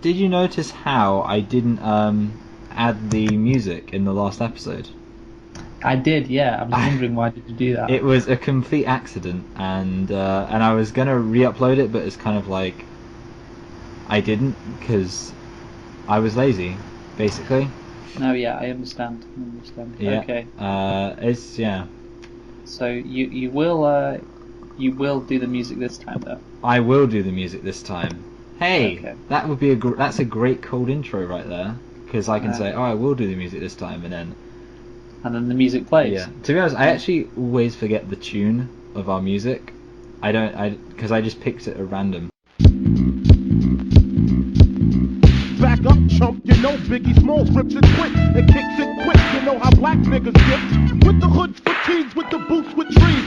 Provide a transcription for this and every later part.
Did you notice how I didn't add the music in the last episode? I did, yeah. I was wondering why did you do that? It was a complete accident, and I was gonna re-upload it, but it's kind of like I didn't because I was lazy, basically. No, yeah, I understand. Yeah. Okay. Yeah. So you will do the music this time, though. I will do the music this time. Hey, Okay. that would be that's a great cold intro right there, because I can say, I will do the music this time, and then the music plays. Yeah. To be honest, I actually always forget the tune of our music. Because I just picked it at random. Back up, chump, you know Biggie Smalls rips it quick and kicks it quick. You know how black niggas get with the hoods, fatigues, with the boots, with trees.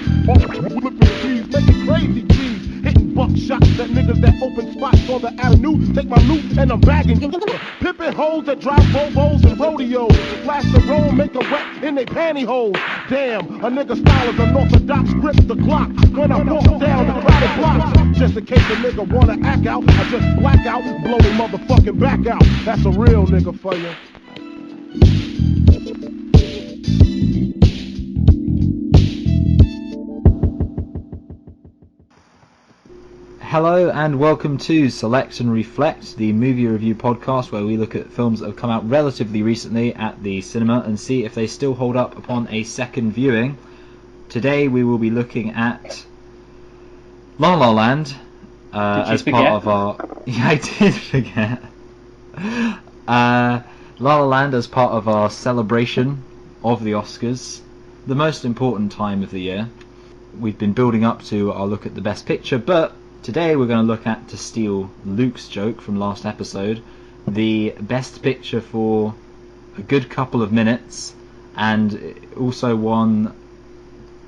Flipping trees, making crazy G's. Hitting buckshots at niggas that open spots on the avenue. Take my loot and I'm bagging. Pimping hoes that drive Volvos and rodeos. Flash the roll, make a wet in they pantyhose. Damn, a nigga style is unorthodox. Grip the Glock when I walk down the crowded blocks. Just in case a nigga wanna act out, I just black out and blow their motherfucking back out. That's a real nigga for you. Hello and welcome to Select and Reflect, the movie review podcast where we look at films that have come out relatively recently at the cinema and see if they still hold up upon a second viewing. Today we will be looking at La La Land as part of our... Yeah, I did forget. La La Land as part of our celebration of the Oscars, the most important time of the year. We've been building up to our look at the Best Picture, but today we're going to look at, to steal Luke's joke from last episode, the Best Picture for a good couple of minutes, and also won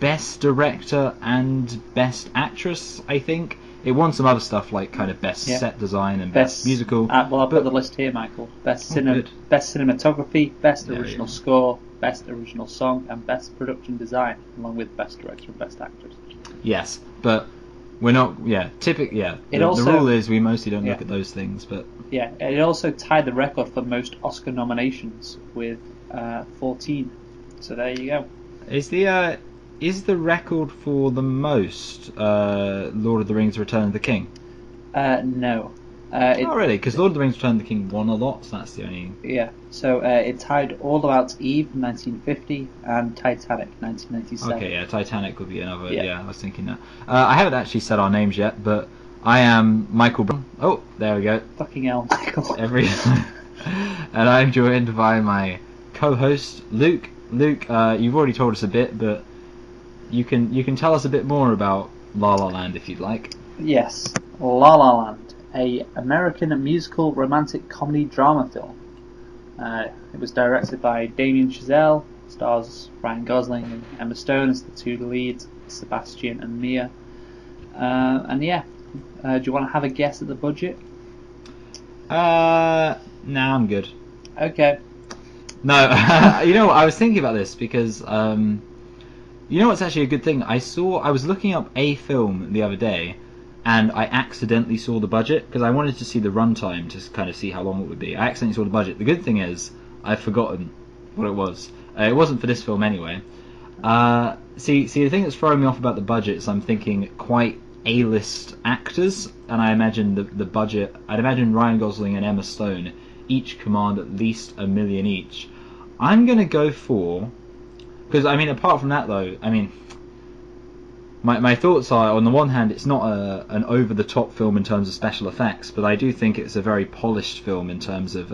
Best Director and Best Actress, I think. It won some other stuff like kind of Best Set Design and Best Musical. Well, I've got the list here, Michael. Best Cinematography, Best Original Score, Best Original Song, and Best Production Design, along with Best Director and Best Actress. Yes, but we're not. The rule is we mostly don't look at those things, but yeah, it also tied the record for most Oscar nominations with 14. So there you go. Is the record for the most Lord of the Rings: Return of the King? No. Not really, because Lord of the Rings: Return of the King won a lot, so that's the only... Yeah, so it tied All About Eve, 1950, and Titanic, 1997. Okay, yeah, Titanic would be another... Yeah, I was thinking that. I haven't actually said our names yet, but I am Michael Brown. Oh, there we go. Fucking hell, Michael. And I'm joined by my co-host, Luke. Luke, you've already told us a bit, but... You can tell us a bit more about La La Land if you'd like. Yes, La La Land, a American musical romantic comedy drama film. It was directed by Damien Chazelle, stars Ryan Gosling and Emma Stone as the two leads, Sebastian and Mia. Do you want to have a guess at the budget? Nah, I'm good. Okay. No, I was thinking about this because you know what's actually a good thing? I was looking up a film the other day, and I accidentally saw the budget, because I wanted to see the runtime to kind of see how long it would be. I accidentally saw the budget. The good thing is, I've forgotten what it was. It wasn't for this film anyway. See, the thing that's throwing me off about the budget is I'm thinking quite A-list actors, and I imagine the budget... I'd imagine Ryan Gosling and Emma Stone each command at least $1 million each. I'm going to go for... Because, apart from that, though, my thoughts are, on the one hand, it's not an over-the-top film in terms of special effects, but I do think it's a very polished film in terms of,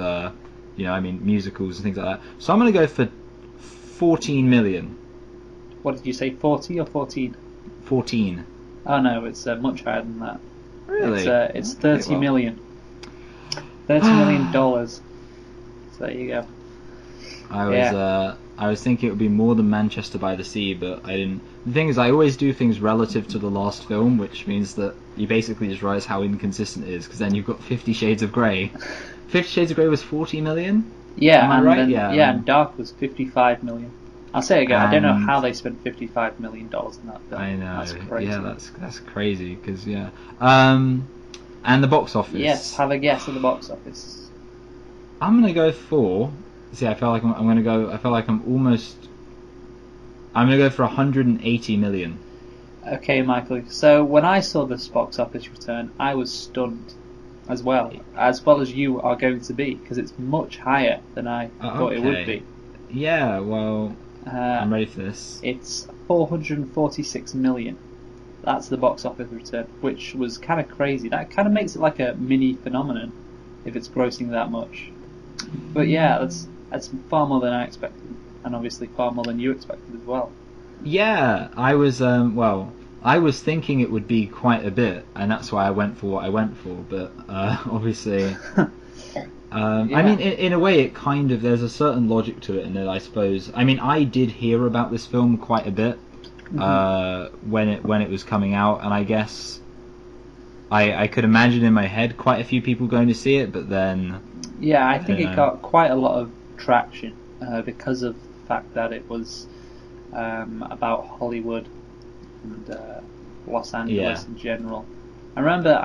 musicals and things like that. So I'm going to go for 14 million. What did you say, 40 or 14? 14. Oh, no, it's much higher than that. Really? It's 30 million. $30 million. So there you go. I was thinking it would be more than Manchester by the Sea, but I didn't. The thing is, I always do things relative to the last film, which means that you basically just realise how inconsistent it is, because then you've got 50 Shades of Grey. 50 Shades of Grey was 40 million? Yeah, am I right? And Dark was 55 million. I'll say it again, I don't know how they spent $55 million in that film. I know. That's crazy. Yeah, that's crazy, because, And the box office. Yes, have a guess at the box office. I'm gonna go for. See, I feel like I'm gonna go. I feel like I'm almost. I'm gonna go for 180 million. Okay, Michael. So when I saw this box office return, I was stunned, as well as you are going to be, because it's much higher than I thought it would be. Yeah, well, I'm ready for this. It's 446 million. That's the box office return, which was kind of crazy. That kind of makes it like a mini phenomenon if it's grossing that much. But yeah, that's far more than I expected, and obviously far more than you expected as well. Yeah, I was I was thinking it would be quite a bit, and that's why I went for what I went for. But obviously, I mean, in a way, it kind of there's a certain logic to it, in that I suppose. I mean, I did hear about this film quite a bit when it was coming out, and I guess I could imagine in my head quite a few people going to see it, but then I think it got quite a lot of traction because of the fact that it was about Hollywood and Los Angeles in general. I remember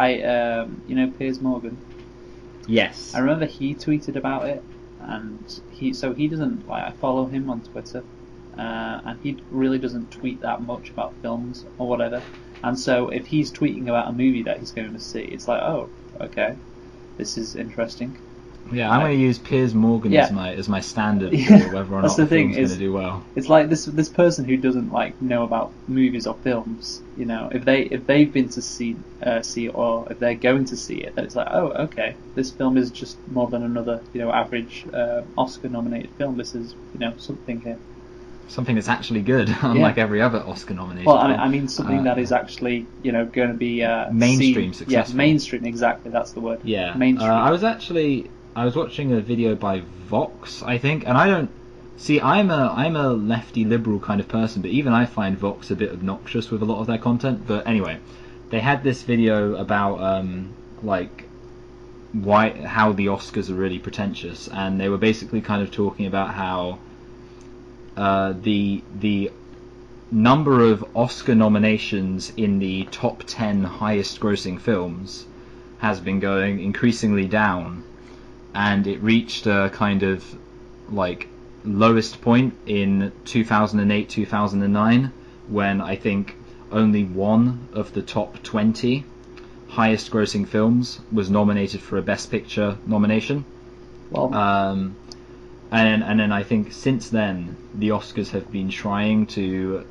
you know Piers Morgan. Yes. I remember he tweeted about it, and he doesn't I follow him on Twitter, and he really doesn't tweet that much about films or whatever. And so if he's tweeting about a movie that he's going to see, it's like, oh, okay, this is interesting. Yeah, I'm going to use Piers Morgan as my standard for whether or not the film's going to do well. It's like this person who doesn't know about movies or films. You know, if they've been to see it, or if they're going to see it, then it's like, oh, okay, this film is just more than another average Oscar-nominated film. This is something here. Something that's actually good, unlike every other Oscar-nominated film. Well, I mean something that is actually going to be mainstream successful. Yeah, mainstream, exactly. That's the word. Yeah, mainstream. I was watching a video by Vox, I think, and I don't see. I'm a lefty liberal kind of person, but even I find Vox a bit obnoxious with a lot of their content. But anyway, they had this video about how the Oscars are really pretentious, and they were basically kind of talking about how the number of Oscar nominations in the top 10 highest grossing films has been going increasingly down. And it reached a kind of lowest point in 2008-2009, when I think only one of the top 20 highest grossing films was nominated for a Best Picture nomination. Well, and then I think since then the Oscars have been trying to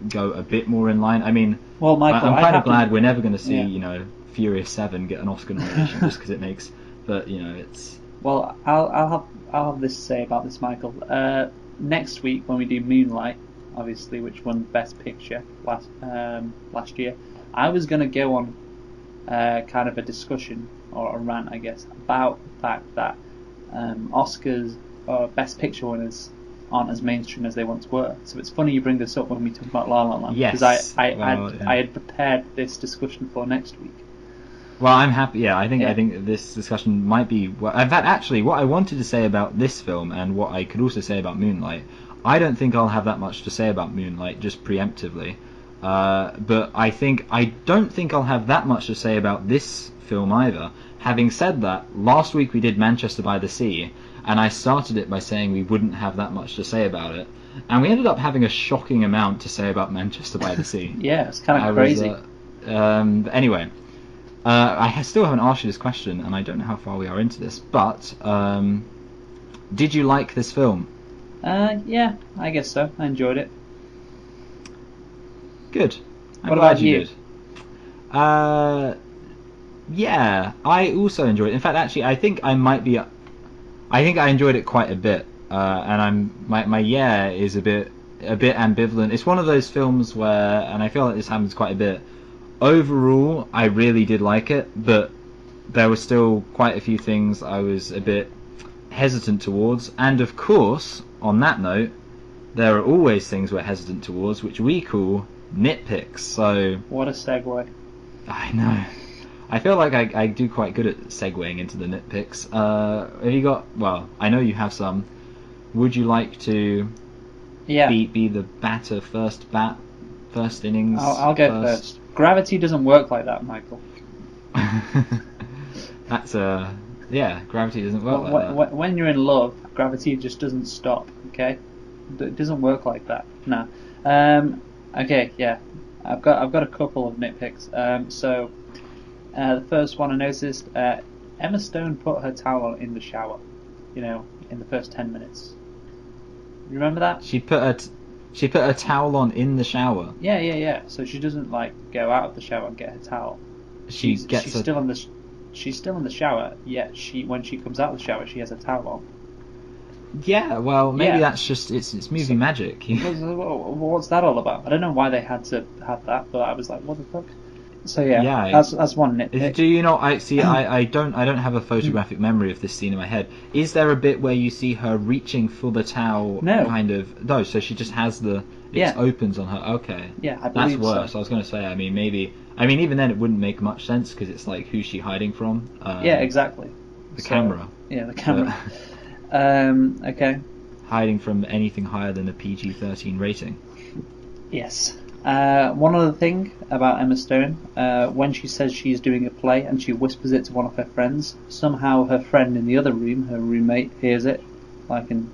go a bit more in line. I mean, well, Michael, I'm kind of glad we're never going to see Furious 7 get an Oscar nomination just because it makes. But it's. Well, I'll have this to say about this, Michael. Next week when we do Moonlight, obviously, which won Best Picture last year, I was going to go on kind of a discussion or a rant, I guess, about the fact that Oscars or Best Picture winners aren't as mainstream as they once were. So it's funny you bring this up when we talk about La La Land, because I had prepared this discussion for next week. Well, I'm happy. Yeah, I think this discussion might be. Well, in fact, actually, what I wanted to say about this film and what I could also say about Moonlight, I don't think I'll have that much to say about Moonlight just preemptively. But I don't think I'll have that much to say about this film either. Having said that, last week we did Manchester by the Sea, and I started it by saying we wouldn't have that much to say about it, and we ended up having a shocking amount to say about Manchester by the Sea. Yeah, it's kind of crazy. Anyway. I still haven't asked you this question, and I don't know how far we are into this, but did you like this film? Yeah, I guess so. I enjoyed it. Good. I'm What glad about you you? did. Yeah, I also enjoyed it. In fact, actually, I think I enjoyed it quite a bit, and my is a bit ambivalent. It's one of those films where, and I feel like this happens quite a bit. Overall, I really did like it, but there were still quite a few things I was a bit hesitant towards. And of course, on that note, there are always things we're hesitant towards, which we call nitpicks. So What a segue. I know. I feel like I do quite good at segueing into the nitpicks. Have you got? Well, I know you have some. Would you like to be the batter first innings? I'll go first. Gravity doesn't work like that, Michael. That's yeah, gravity doesn't work like that. When you're in love, gravity just doesn't stop. Okay, it doesn't work like that. No. Okay, yeah, I've got a couple of nitpicks. So the first one I noticed, Emma Stone put her towel in the shower. You know, in the first 10 minutes. You remember that? She put her towel on in the shower. Yeah. So she doesn't like go out of the shower and get her towel. She's still in the shower. Yet when she comes out of the shower, she has a towel on. Yeah, well, maybe Yeah. that's just it's movie magic. What's that all about? I don't know why they had to have that, but I was like, what the fuck? So Yeah, that's one nitpick. Do you not? I don't have a photographic memory of this scene in my head. Is there a bit where you see her reaching for the towel? No. Kind of. No. So she just has it Yeah. opens on her. Okay. Yeah, I That's believe worse. so. I was going to say. I mean, maybe. I mean, even then, it wouldn't make much sense because it's like, who's she hiding from? Yeah, exactly. The camera. Yeah, the camera. Okay. Hiding from anything higher than a PG-13 rating. Yes. One other thing about Emma Stone, when she says she's doing a play and she whispers it to one of her friends, somehow her friend in the other room, her roommate, hears it, like, and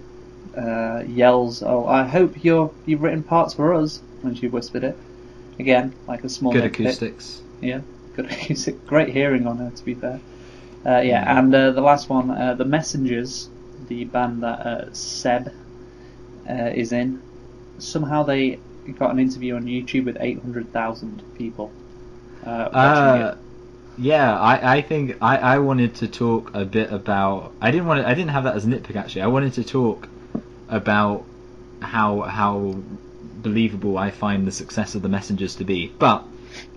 yells, "Oh, I hope you've written parts for us," when she whispered it. Again, like a small Good nitpick. acoustics. Yeah, good acoustic. Great hearing on her, to be fair. And the last one, The Messengers, the band that Seb is in, somehow they got an interview on YouTube with 800,000 people watching it. Yeah, I think I wanted to talk a bit about. I didn't have that as a nitpick actually. I wanted to talk about how believable I find the success of The Messengers to be, but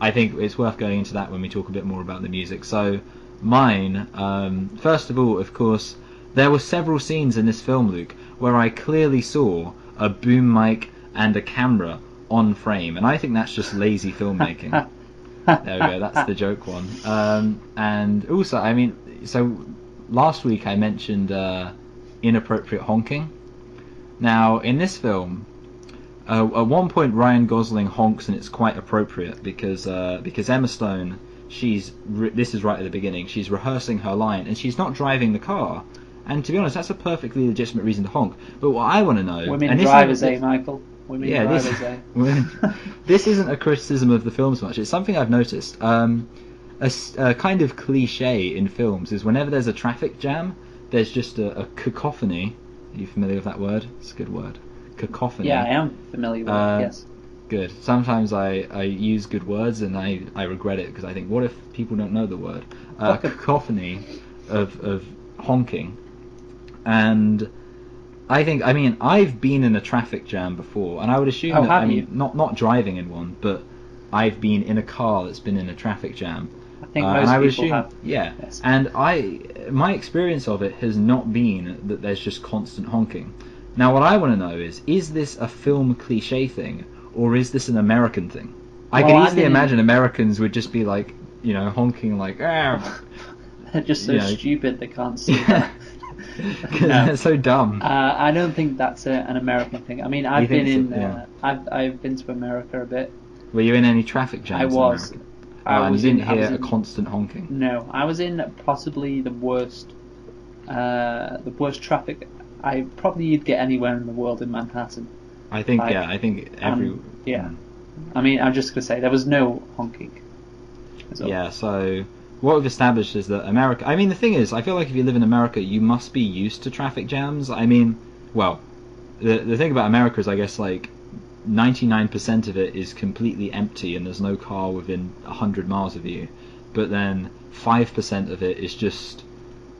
I think it's worth going into that when we talk a bit more about the music. So mine, first of all, of course, there were several scenes in this film, Luke, where I clearly saw a boom mic and a camera on frame, and I think that's just lazy filmmaking. There we go, that's the joke one. And also, I mean, so last week I mentioned inappropriate honking. Now, in this film, at one point Ryan Gosling honks, and it's quite appropriate because Emma Stone, this is right at the beginning, she's rehearsing her line, and she's not driving the car. And to be honest, that's a perfectly legitimate reason to honk. But what I want to know... Women drivers, Michael? Women yeah, drivers, this isn't a criticism of the film so much. It's something I've noticed. A kind of cliche in films is whenever there's a traffic jam, there's just a cacophony. Are you familiar with that word? It's a good word. Cacophony. Yeah, I am familiar with it, yes. Good. Sometimes I use good words and I regret it because I think, what if people don't know the word? Cacophony of honking. And I mean, I've been in a traffic jam before, and I would assume that, I mean, not driving in one, but I've been in a car that's been in a traffic jam. I think most people have. Yeah, yes. And my experience of it has not been that there's just constant honking. Now, what I want to know is this a film cliche thing, or is this an American thing? I can easily imagine Americans would just be like, you know, honking like, ah. They're just so stupid they can't see that. Because they're so dumb. I don't think that's an American thing. I mean, I've been to America a bit. Were you in any traffic jams? I was. In America? You didn't hear a constant honking. No, I was in possibly the worst traffic you'd get anywhere in the world in Manhattan. I think every. Yeah. I mean, I'm just gonna say there was no honking. Yeah. So what we've established is that America... I mean, the thing is, I feel like if you live in America, you must be used to traffic jams. I mean, well, the thing about America is, I guess, like, 99% of it is completely empty and there's no car within 100 miles of you. But then 5% of it is just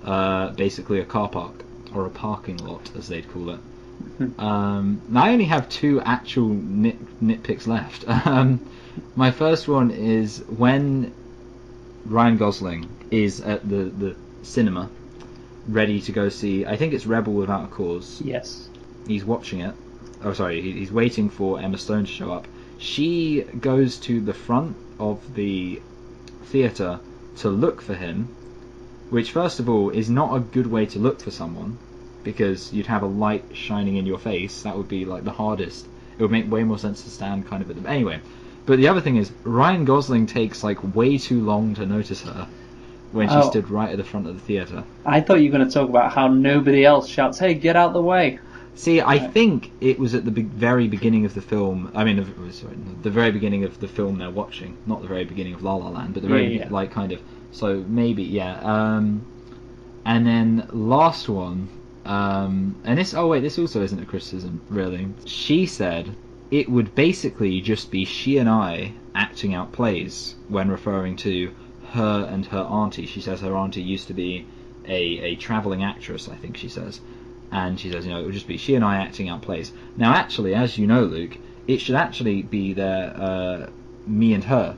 basically a car park, or a parking lot, as they'd call it. Now, I only have two actual nitpicks left. My first one is when Ryan Gosling is at the cinema, ready to go see, I think it's Rebel Without a Cause. Yes. He's watching it. Oh, sorry, he's waiting for Emma Stone to show up. She goes to the front of the theatre to look for him, which, first of all, is not a good way to look for someone, because you'd have a light shining in your face. That would be, like, the hardest. It would make way more sense to stand kind of at the... Anyway, But the other thing is, Ryan Gosling takes like way too long to notice her when she Oh. stood right at the front of the theatre. I thought you were going to talk about how nobody else shouts, "Hey, get out the way!" See, I Right. think it was at the very beginning of the film. I mean, sorry, the very beginning of the film they're watching, not the very beginning of La La Land, but the very Yeah. like kind of. So maybe and then last one, and this. Oh wait, this also isn't a criticism, really. She said it would basically just be she and I acting out plays when referring to her and her auntie. She says her auntie used to be a travelling actress, I think she says. And she says, it would just be she and I acting out plays. Now, actually, as you know, Luke, it should actually be me and her.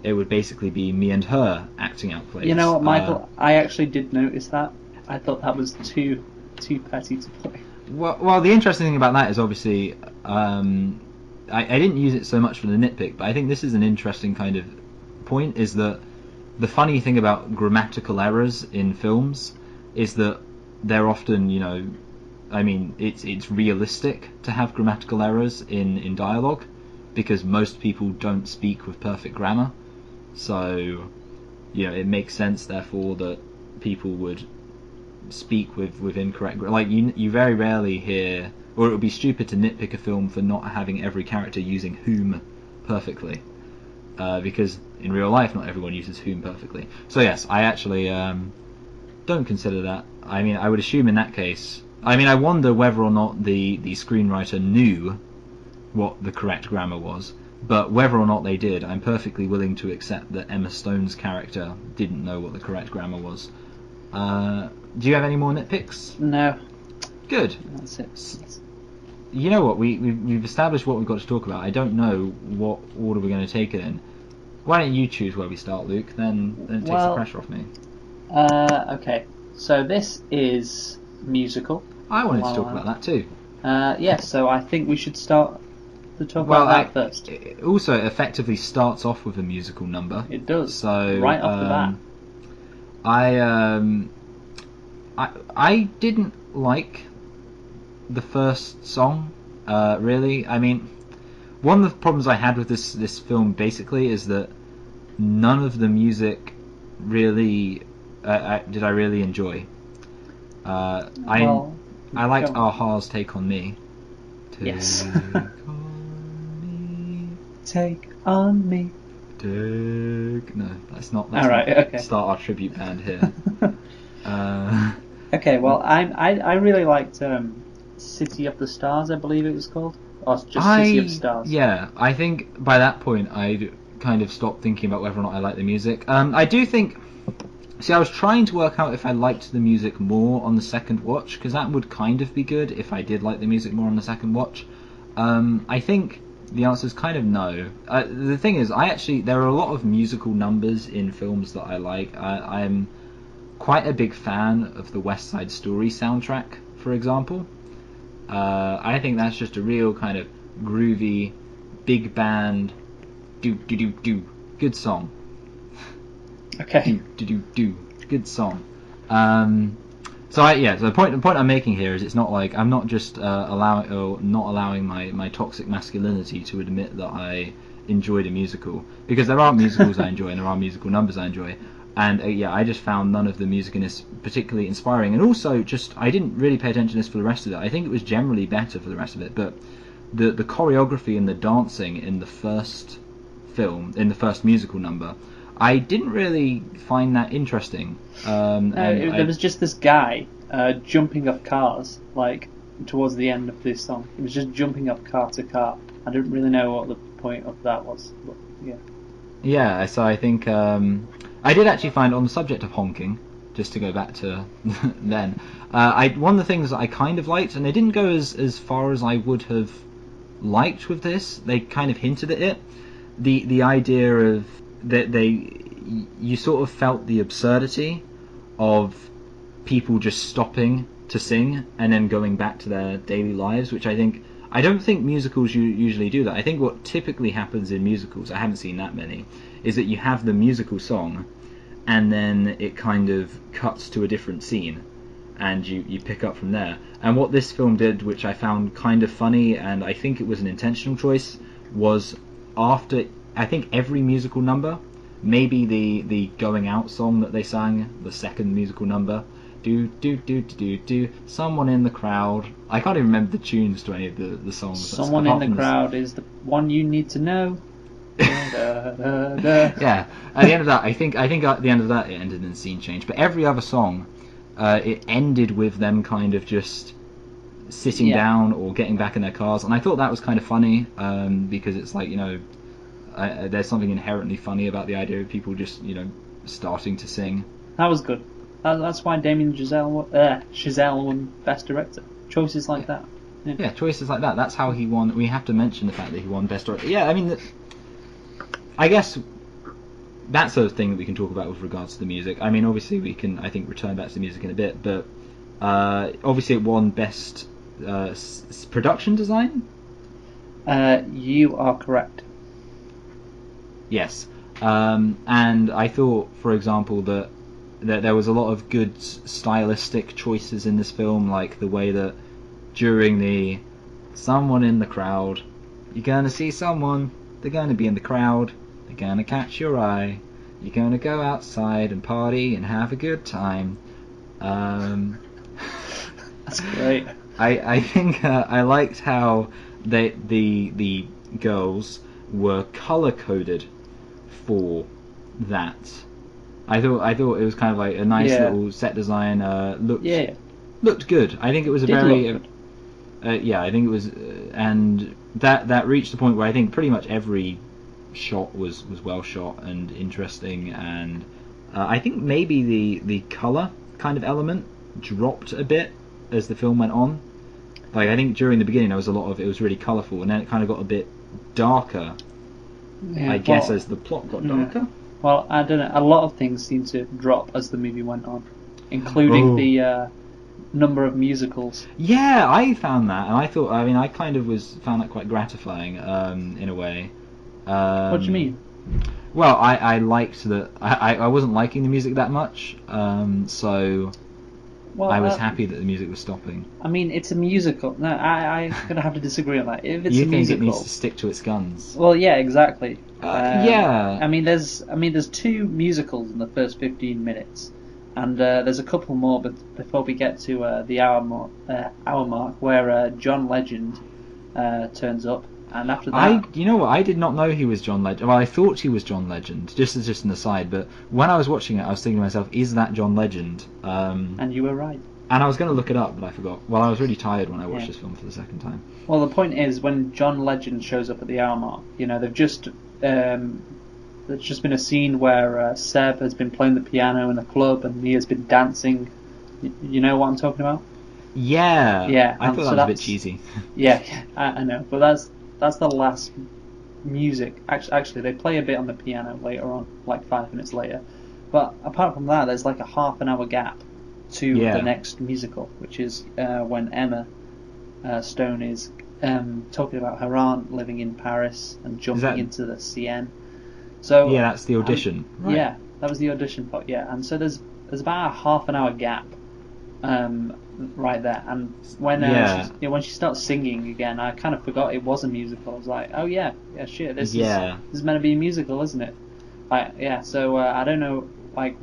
It would basically be me and her acting out plays. You know what, Michael? I actually did notice that. I thought that was too petty to play. Well, the interesting thing about that is obviously, I didn't use it so much for the nitpick, but I think this is an interesting kind of point, is that the funny thing about grammatical errors in films is that they're often, I mean, it's realistic to have grammatical errors in dialogue, because most people don't speak with perfect grammar. So, it makes sense, therefore, that people would speak with incorrect grammar. Like, you very rarely hear, or it would be stupid to nitpick a film for not having every character using whom perfectly. Because in real life, not everyone uses whom perfectly. So yes, I actually don't consider that. I mean, I would assume in that case. I mean, I wonder whether or not the screenwriter knew what the correct grammar was. But whether or not they did, I'm perfectly willing to accept that Emma Stone's character didn't know what the correct grammar was. Do you have any more nitpicks? No, Good. that's it. You know what? We've established what we've got to talk about. I don't know what order we're going to take it in. Why don't you choose where we start, Luke? Then it takes the pressure off me. Okay, so this is musical. I wanted to La La talk about that too. Yes, so I think we should start to talk about that first. It also effectively starts off with a musical number. It does. So right off the bat. I didn't like the first song, really. I mean, one of the problems I had with this film basically is that none of the music really did I really enjoy. I liked a-ha's Take On Me. Yes. Take Take on me. No, that's not. All right, not okay. Start our tribute band here. Okay, well, I really liked City of the Stars, I believe it was called, or just City of Stars. Yeah, I think by that point I'd kind of stopped thinking about whether or not I liked the music. I do think. See, I was trying to work out if I liked the music more on the second watch, because that would kind of be good if I did like the music more on the second watch. I think the answer is kind of no. The thing is, there are a lot of musical numbers in films that I like. I'm quite a big fan of the West Side Story soundtrack, for example. I think that's just a real kind of groovy, big band, good song. Okay. Good song. So the point I'm making here is it's not like I'm not just not allowing my toxic masculinity to admit that I enjoyed a musical, because there are musicals I enjoy and there are musical numbers I enjoy, and I just found none of the music in this particularly inspiring, and also just I didn't really pay attention to this for the rest of it. I think it was generally better for the rest of it, but the choreography and the dancing in the first film, in the first musical number, I didn't really find that interesting. There was just this guy jumping off cars, like, towards the end of this song. He was just jumping off car to car. I don't really know what the point of that was, but yeah. Yeah, so I think I did actually find, on the subject of honking, just to go back to then, one of the things that I kind of liked, and they didn't go as far as I would have liked with this, they kind of hinted at it, the idea of that you sort of felt the absurdity of people just stopping to sing and then going back to their daily lives, which I don't think musicals usually do that. I think what typically happens in musicals, I haven't seen that many, is that you have the musical song and then it kind of cuts to a different scene and you pick up from there. And what this film did, which I found kind of funny, and I think it was an intentional choice, was after, I think every musical number, maybe the Going Out song that they sang, the second musical number, do do do do do do, someone in the crowd. I can't even remember the tunes to any of the songs. Someone in the crowd is the one you need to know. Da, da, da. Yeah, at the end of that, I think at the end of that it ended in scene change. But every other song, it ended with them kind of just sitting down or getting back in their cars, and I thought that was kind of funny, because it's like, there's something inherently funny about the idea of people just starting to sing. That was good. That's why Damien Chazelle won Best Director. Choices like that. Yeah, choices like that. That's how he won. We have to mention the fact that he won Best Director. Yeah, I mean, I guess that's a thing that we can talk about with regards to the music. I mean, obviously we can, I think, return back to the music in a bit, but obviously it won Best Production Design. You are correct. Yes, and I thought, for example, that there was a lot of good stylistic choices in this film, like the way that during the someone in the crowd, you're gonna see someone, they're gonna be in the crowd, they're gonna catch your eye, you're gonna go outside and party and have a good time. That's great. I think I liked how the girls were color coded for that. I thought it was kind of like a nice little set design. Looked good. I think it was a very I think it was, and that reached the point where I think pretty much every shot was well shot and interesting, and I think maybe the color kind of element dropped a bit as the film went on. Like, I think during the beginning there was a lot of, it was really colourful, and then it kind of got a bit darker. I guess as the plot got darker. Well, I don't know. A lot of things seemed to drop as the movie went on, including the number of musicals. Yeah, I found that, and I thought, I mean, I kind of found that quite gratifying, in a way. What do you mean? Well, I liked that. I wasn't liking the music that much, so I was happy that the music was stopping. I mean, it's a musical. No, I'm gonna have to disagree on that. If it's you a think musical, it needs to stick to its guns? Well, yeah, exactly. Yeah. I mean, there's two musicals in the first 15 minutes, and there's a couple more, but before we get to the hour mark, where John Legend turns up, and after that, you know what? I did not know he was John Legend. Well, I thought he was John Legend, just an aside. But when I was watching it, I was thinking to myself, "Is that John Legend?" And you were right. And I was going to look it up, but I forgot. Well, I was really tired when I watched this film for the second time. Well, the point is, when John Legend shows up at the hour mark, they've just there's just been a scene where Seb has been playing the piano in a club and Mia's been dancing. You know what I'm talking about? Yeah. Yeah. I thought that was a bit cheesy. Yeah, I know, but that's the last music. Actually, they play a bit on the piano later on, like 5 minutes later. But apart from that, there's like a half an hour gap to the next musical, which is when Emma Stone is talking about her aunt living in Paris and jumping into the Seine. So yeah, that's the audition. Right. Yeah, that was the audition part. Yeah, and so there's about a half an hour gap right there, and when she starts singing again, I kind of forgot it was a musical. I was like, oh yeah, shit, this is meant to be a musical, isn't it? So I don't know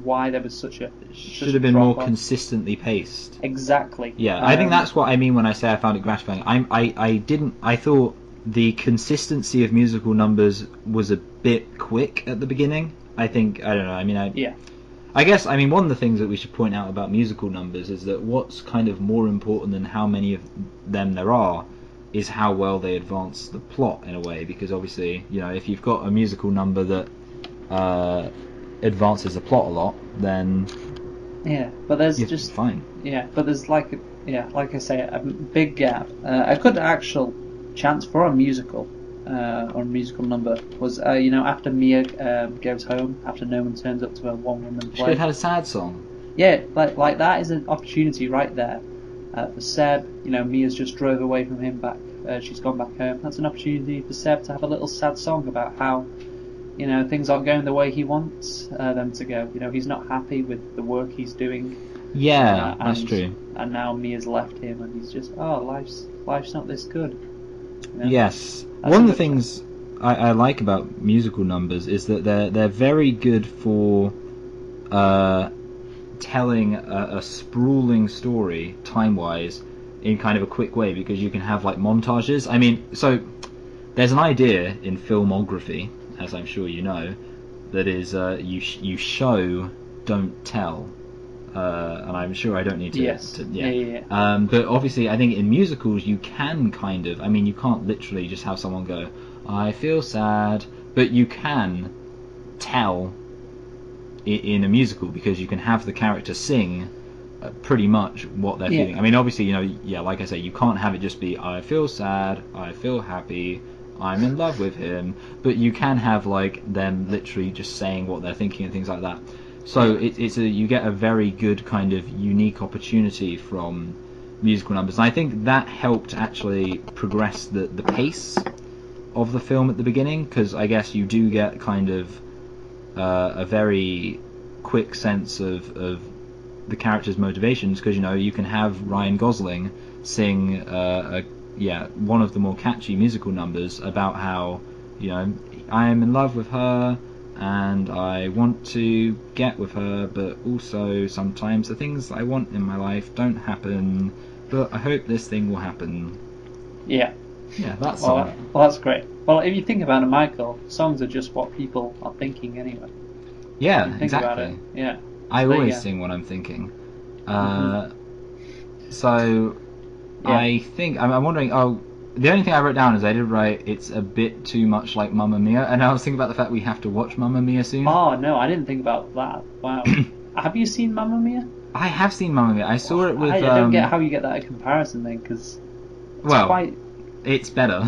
why there was such a should have been more consistently paced. Exactly. Yeah, I think that's what I mean when I say I found it gratifying. I thought the consistency of musical numbers was a bit quick at the beginning. I don't know. I mean, I guess, one of the things that we should point out about musical numbers is that what's kind of more important than how many of them there are is how well they advance the plot in a way, because obviously, if you've got a musical number that advances the plot a lot, then but there's just fine. But there's like I say, a big gap. A good actual chance for a musical or a musical number was after Mia goes home, after no one turns up to her one-woman play. She could have had a sad song. Yeah, like that is an opportunity right there for Seb. Mia's just drove away from him back. She's gone back home. That's an opportunity for Seb to have a little sad song about how things aren't going the way he wants them to go. He's not happy with the work he's doing. Yeah, that's true. And now Mia's left him, and he's just, life's not this good. Yes. One of the things I like about musical numbers is that they're very good for telling a sprawling story time-wise in kind of a quick way, because you can have like montages. I mean, so there's an idea in filmography, as I'm sure you know, that is you show, don't tell. And I'm sure I don't need to. Yes. Yeah. But obviously, I think in musicals you can kind of. I mean, you can't literally just have someone go, "I feel sad," but you can tell in a musical, because you can have the character sing pretty much what they're feeling. I mean, obviously, like I say, you can't have it just be, "I feel sad," "I feel happy," "I'm in love with him," but you can have like them literally just saying what they're thinking and things like that. So you get a very good kind of unique opportunity from musical numbers, and I think that helped actually progress the pace of the film at the beginning, because I guess you do get kind of a very quick sense of the character's motivations, because you can have Ryan Gosling sing one of the more catchy musical numbers about how I am in love with her and I want to get with her, but also sometimes the things I want in my life don't happen, but I hope this thing will happen. Yeah, that's well, that's great. Well, if you think about it, Michael, songs are just what people are thinking anyway. Yeah, think exactly. About it. Yeah. I always sing what I'm thinking. So I think I'm wondering. Oh, the only thing I wrote down is I did write it's a bit too much like Mamma Mia, and I was thinking about the fact we have to watch Mamma Mia soon. Oh no, I didn't think about that. Wow. Have you seen Mamma Mia? I have seen Mamma Mia. I saw it with. I don't get how you get that comparison then, because it's better.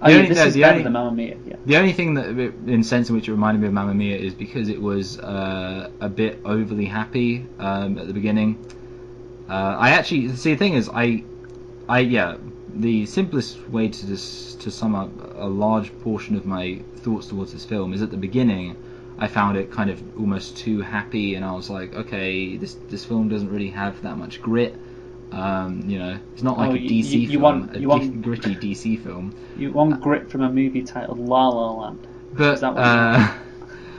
This is better than Mamma Mia. Yeah. The only thing that, in the sense in which it reminded me of Mamma Mia, is because it was a bit overly happy at the beginning. I actually see, the thing is, the simplest way to sum up a large portion of my thoughts towards this film is at the beginning I found it kind of almost too happy, and I was like, okay, this film doesn't really have that much grit. It's not like a DC film, a gritty DC film. You want grit from a movie titled La La Land. But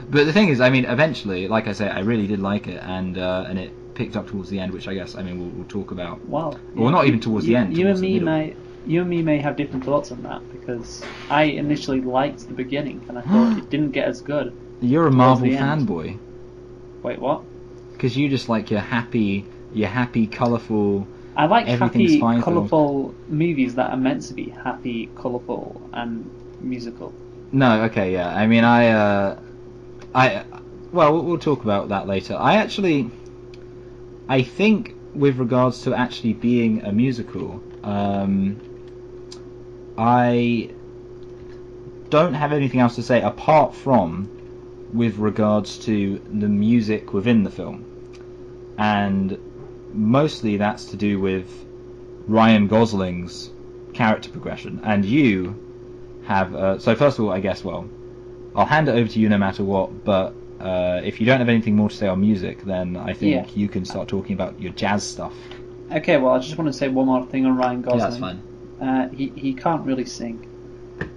but the thing is, I mean, eventually, like I say, I really did like it, and it picked up towards the end, which I guess, I mean, we'll talk about. Well, not even towards the end. You and me may have different thoughts on that, because I initially liked the beginning, and I thought it didn't get as good. You're a Marvel fanboy. Wait, what? Because you just like your happy, colourful. I like happy, colourful movies that are meant to be happy, colourful, and musical. No, okay, yeah. I mean, well, we'll talk about that later. I think with regards to actually being a musical, I don't have anything else to say apart from with regards to the music within the film, and mostly that's to do with Ryan Gosling's character progression. And you have so first of all, I guess, well, I'll hand it over to you no matter what, but if you don't have anything more to say on music, then I think you can start talking about your jazz stuff. Okay, well, I just want to say one more thing on Ryan Gosling. Yeah, that's fine. He can't really sing.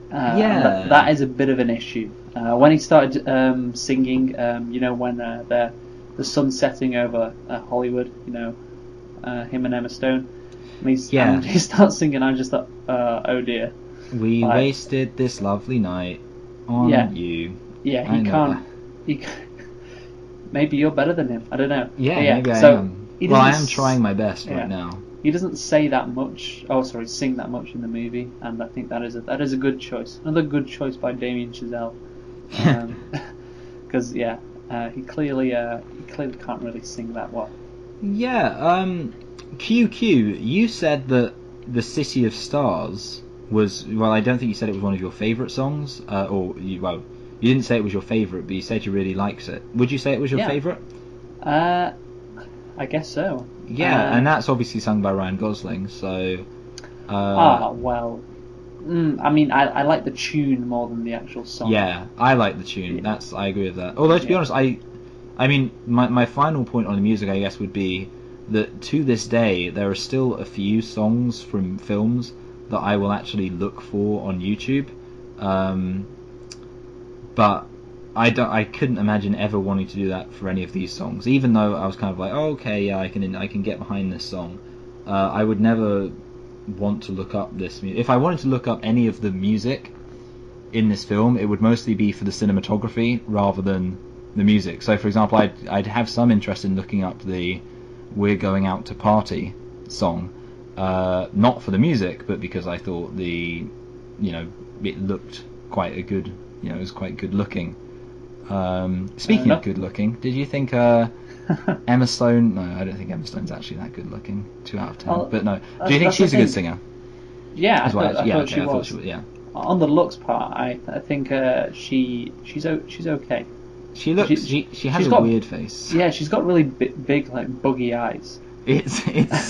That is a bit of an issue. When he started singing, when the sun's setting over Hollywood, him and Emma Stone, and he starts singing, I just thought, oh dear. We wasted this lovely night on you. Yeah, he can't. Maybe you're better than him. I don't know. Yeah, maybe I am. Well, I am trying my best right now. He doesn't say that much. Sing that much in the movie, and I think that is a good choice. Another good choice by Damien Chazelle, because he clearly can't really sing that well. Yeah. QQ, you said that The City of Stars was, well, I don't think you said it was one of your favourite songs, you didn't say it was your favourite, but you said you really liked it. Would you say it was your favourite? I guess so. Yeah, and that's obviously sung by Ryan Gosling, so... well... I mean, I like the tune more than the actual song. Yeah, I like the tune. I agree with that. Although, to be honest, I mean, my final point on the music, I guess, would be that to this day, there are still a few songs from films that I will actually look for on YouTube. But I couldn't imagine ever wanting to do that for any of these songs. Even though I was kind of like, oh, okay, yeah, I can get behind this song. I would never want to look up this music. If I wanted to look up any of the music in this film, it would mostly be for the cinematography rather than the music. So, for example, I'd have some interest in looking up the "We're Going Out to Party" song, not for the music, but because I thought it looked quite a good, it was quite good looking. Speaking of good looking, did you think Emma Stone? No, I don't think Emma Stone's actually that good looking. 2 out of 10. Well, but no, do you think she's a good singer? Yeah, As well? I thought she I was. thought she was. Yeah. On the looks part, I think she's okay. She looks. She has a weird face. Yeah, she's got really big like buggy eyes. It's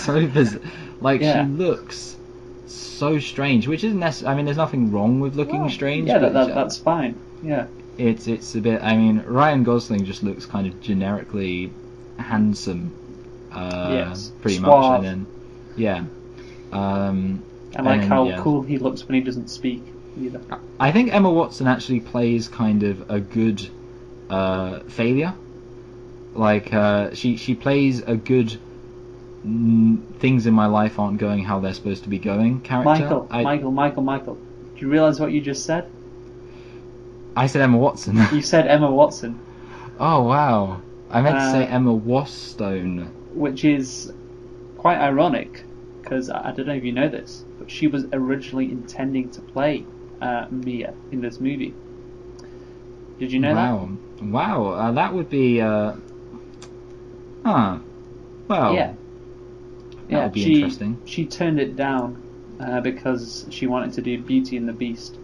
so bizarre. Like Yeah. she looks so strange, which isn't necessarily. I mean, there's nothing wrong with looking strange. Yeah, but that's fine. Yeah. It's a bit. I mean, Ryan Gosling just looks kind of generically handsome. Yes. Pretty Suave. much, and then yeah. I like how yeah. cool he looks when he doesn't speak either. I think Emma Watson actually plays kind of a good failure. Like she plays a good things in my life aren't going how they're supposed to be going character. Michael. Do you realise what you just said? I said Emma Watson. You said Emma Watson. Oh wow! I meant to say Emma Watson. Which is quite ironic, because I don't know if you know this, but she was originally intending to play Mia in this movie. Did you know that? Wow, that would be. Well, Yeah. That would be interesting. She turned it down because she wanted to do Beauty and the Beast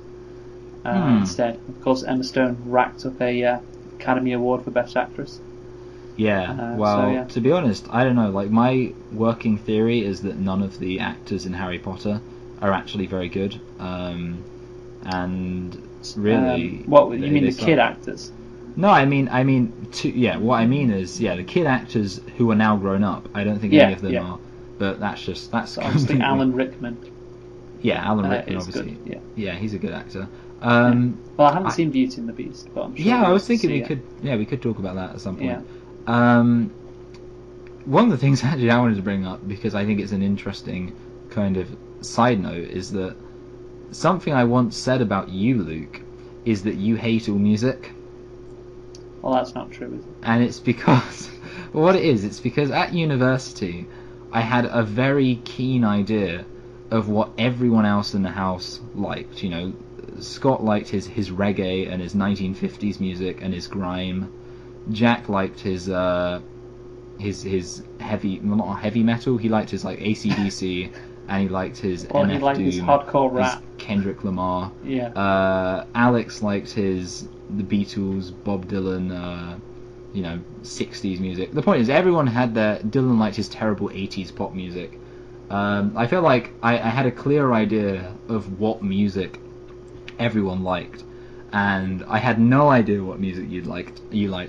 instead. Of course, Emma Stone racked up a Academy Award for Best Actress. Yeah, to be honest, I don't know. Like, my working theory is that none of the actors in Harry Potter are actually very good. And really, what you mean, the kid actors? No, I mean, what I mean is, the kid actors who are now grown up. I don't think any of them are. But that's obviously Alan Rickman. Yeah, Alan Rickman, obviously. Good, yeah, he's a good actor. Well, I haven't seen Beauty and the Beast, but I'm sure. Yeah, I was thinking we could talk about that at some point. Yeah. One of the things actually I wanted to bring up, because I think it's an interesting kind of side note, is that something I once said about you, Luke, is that you hate all music. Well, that's not true, is it? And it's because, it's because at university I had a very keen idea of what everyone else in the house liked. You know, Scott liked his reggae and his 1950s music and his grime. Jack liked his heavy, not heavy metal. He liked his like AC/DC, and he liked his MF he liked Doom, his hardcore rap, his Kendrick Lamar. Yeah. Alex liked the Beatles, Bob Dylan, 60s music. The point is, everyone had Dylan liked his terrible 80s pop music. I feel like I had a clear idea of what music everyone liked, and I had no idea what music you liked.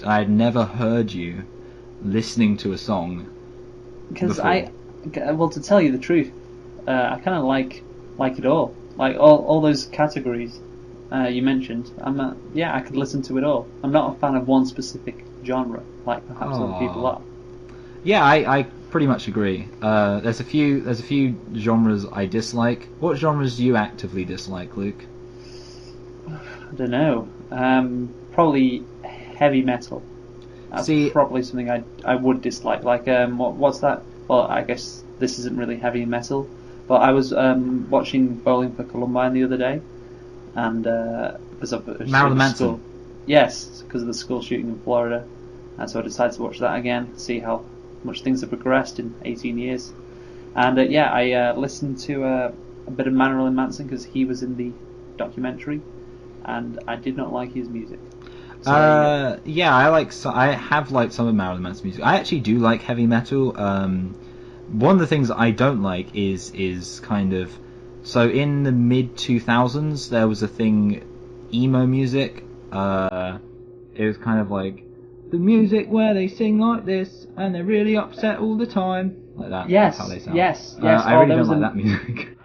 I had never heard you listening to a song because before. To tell you the truth, I kind of like it all, like all those categories you mentioned. I could listen to it all. I'm not a fan of one specific genre, like perhaps other people are. Yeah, I pretty much agree. There's a few genres I dislike. What genres do you actively dislike, Luke? I don't know. Probably heavy metal. That's probably something I would dislike. Like what's that? Well, I guess this isn't really heavy metal, but I was watching Bowling for Columbine the other day, and because of Marilyn Manson. Yes, because of the school shooting in Florida, and so I decided to watch that again, see how much things have progressed in 18 years. And I listened to a bit of Marilyn Manson because he was in the documentary, and I did not like his music. So, I have liked some of Marilyn Manson's music. I actually do like heavy metal. One of the things I don't like is kind of, so in the mid 2000s there was a thing, emo music. It was kind of like the music where they sing like this and they're really upset all the time, like that. Yes, that's how they sound. yes. I really don't like that music.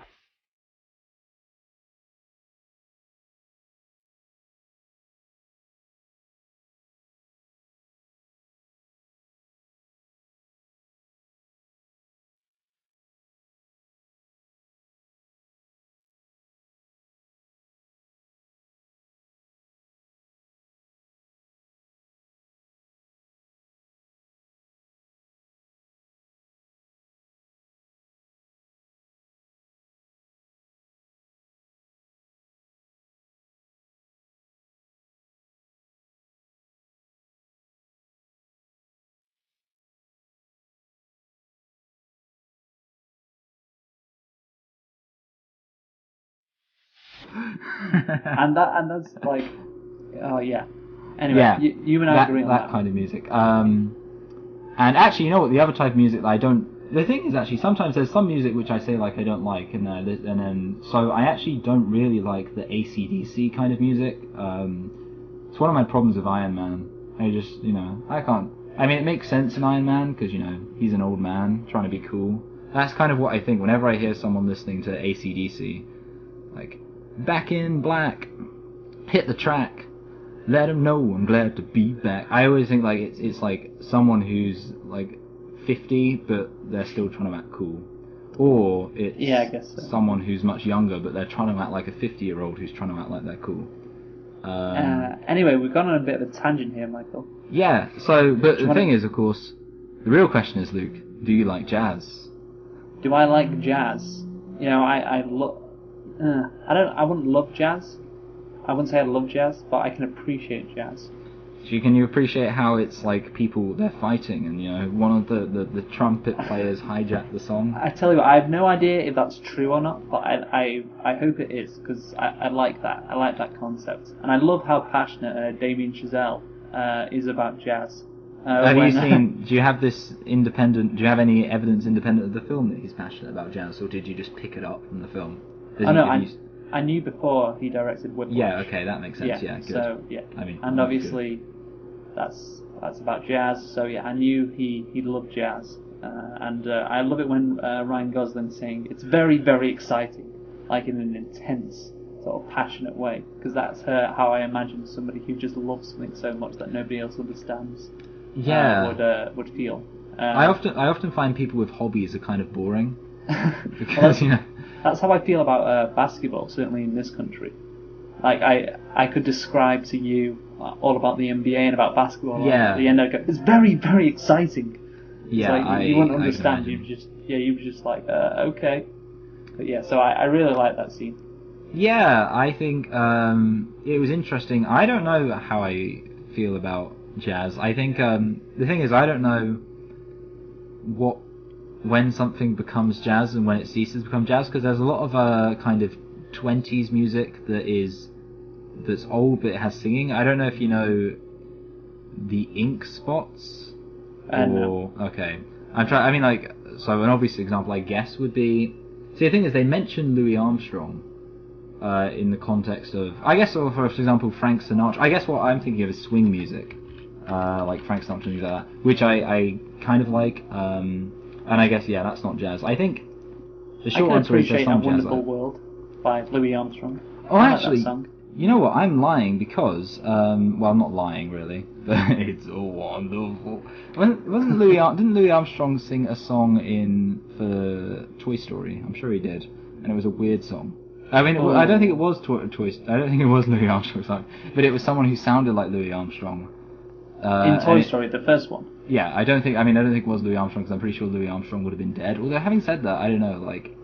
and that's like, oh yeah. Anyway, Yeah, you and I agree on that. kind of music. And actually, you know what? The other type of music that I don't. The thing is, actually, sometimes there's some music which I say like I don't like, and then so I actually don't really like the AC/DC kind of music. It's one of my problems with Iron Man. I just, I can't. I mean, it makes sense in Iron Man because he's an old man trying to be cool. That's kind of what I think whenever I hear someone listening to AC/DC, like Back in Black, hit the track. Let him know I'm glad to be back. I always think like it's like someone who's like 50 but they're still trying to act cool, or it's I guess so. someone who's much younger but they're trying to act like a 50-year-old who's trying to act like they're cool. Anyway, we've gone on a bit of a tangent here, Michael. Yeah. So, but the thing is, of course, the real question is, Luke, do you like jazz? Do I like jazz? I wouldn't love jazz. I wouldn't say I love jazz, but I can appreciate jazz. So can you appreciate how it's like people, they're fighting and one of the trumpet players hijacked the song? I tell you what, I have no idea if that's true or not, but I hope it is, because I like that. I like that concept. And I love how passionate Damien Chazelle is about jazz. Do you have any evidence independent of the film that he's passionate about jazz, or did you just pick it up from the film? I knew before he directed Whiplash. Yeah, okay, that makes sense. Yeah, good. So yeah, I mean, and obviously that's about jazz. So yeah, I knew he loved jazz, and I love it when Ryan Gosling sings. It's very, very exciting, like in an intense sort of passionate way, because that's how I imagine somebody who just loves something so much that nobody else understands. Would feel. I often find people with hobbies are kind of boring. Because that's how I feel about basketball, certainly in this country. Like I could describe to you all about the NBA and about basketball. Yeah. At the end, I go, it's very, very exciting. Yeah, like, you wouldn't understand. You were just like, okay. But yeah, so I really like that scene. Yeah, I think it was interesting. I don't know how I feel about jazz. I think the thing is, I don't know when something becomes jazz and when it ceases to become jazz, because there's a lot of kind of 20s music that's old but it has singing. I don't know if you know the Ink Spots. No. Okay, I mean, like, so an obvious example I guess would be. See, the thing is, they mention Louis Armstrong in the context of, I guess, or for example, Frank Sinatra. I guess what I'm thinking of is swing music, like Frank Sinatra and things like that, which I kind of like. And I guess, yeah, that's not jazz. I think the short answer is there's some jazz. I can appreciate A Wonderful World by Louis Armstrong. Oh, actually, you know what? I'm lying because, well, I'm not lying really, but it's all wonderful. Didn't Louis Armstrong sing a song for Toy Story? I'm sure he did, and it was a weird song. I mean, I don't think it was I don't think it was Louis Armstrong's song, but it was someone who sounded like Louis Armstrong. In Toy Story, the first one. Yeah, I don't think it was Louis Armstrong, because I'm pretty sure Louis Armstrong would have been dead. Although, having said that, I don't know, like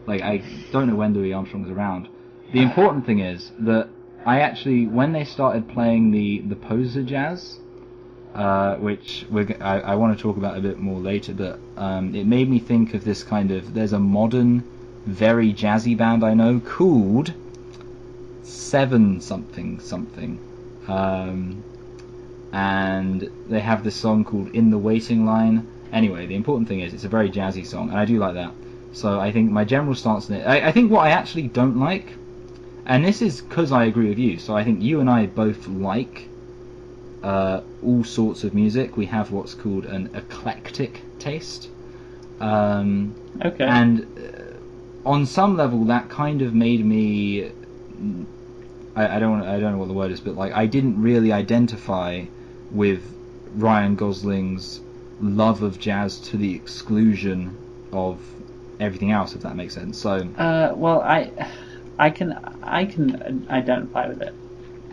I don't know when Louis Armstrong was around. The important thing is that I actually, when they started playing the Poser jazz, which I want to talk about a bit more later, but it made me think of this kind of, there's a modern, very jazzy band I know called Seven something something. And they have this song called In the Waiting Line. Anyway, the important thing is it's a very jazzy song, and I do like that. So I think my general stance on it, I think what I actually don't like, and this is because I agree with you, so I think you and I both like all sorts of music. We have what's called an eclectic taste. Okay. And on some level that kind of made me, I don't know what the word is, but like I didn't really identify with Ryan Gosling's love of jazz to the exclusion of everything else, if that makes sense. So well, I can identify with it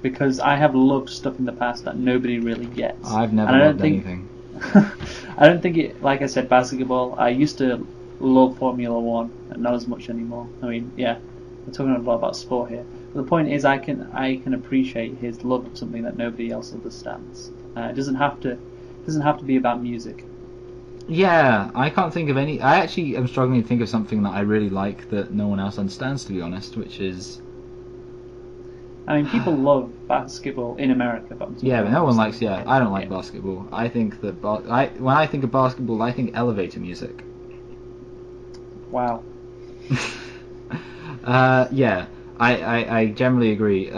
because I have loved stuff in the past that nobody really gets. I've never loved anything. I don't think it, like I said, basketball. I used to love Formula One, and not as much anymore. I mean, yeah, we're talking a lot about sport here. But the point is, I can appreciate his love of something that nobody else understands. It doesn't have to be about music. Yeah, I can't think of any. I actually am struggling to think of something that I really like that no one else understands, to be honest, which is I mean, people love basketball in America, but I'm talking Yeah, but no about one likes. wrestling. Yeah, I don't like basketball. I think that when I think of basketball, I think elevator music. Wow. Yeah, I generally agree.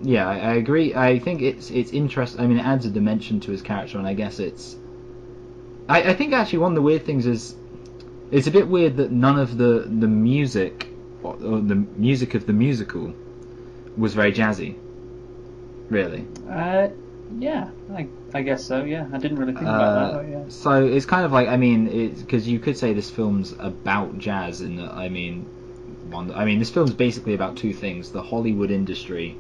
Yeah, I agree. I think it's interesting. I mean, it adds a dimension to his character, and I guess it's. I think actually one of the weird things is, it's a bit weird that none of the music, or the music of the musical, was very jazzy. Really. Yeah, I guess so. Yeah, I didn't really think about that. But yeah. So it's kind of like, I mean, it's because you could say this film's about jazz, in that, I mean, this film's basically about two things: the Hollywood industry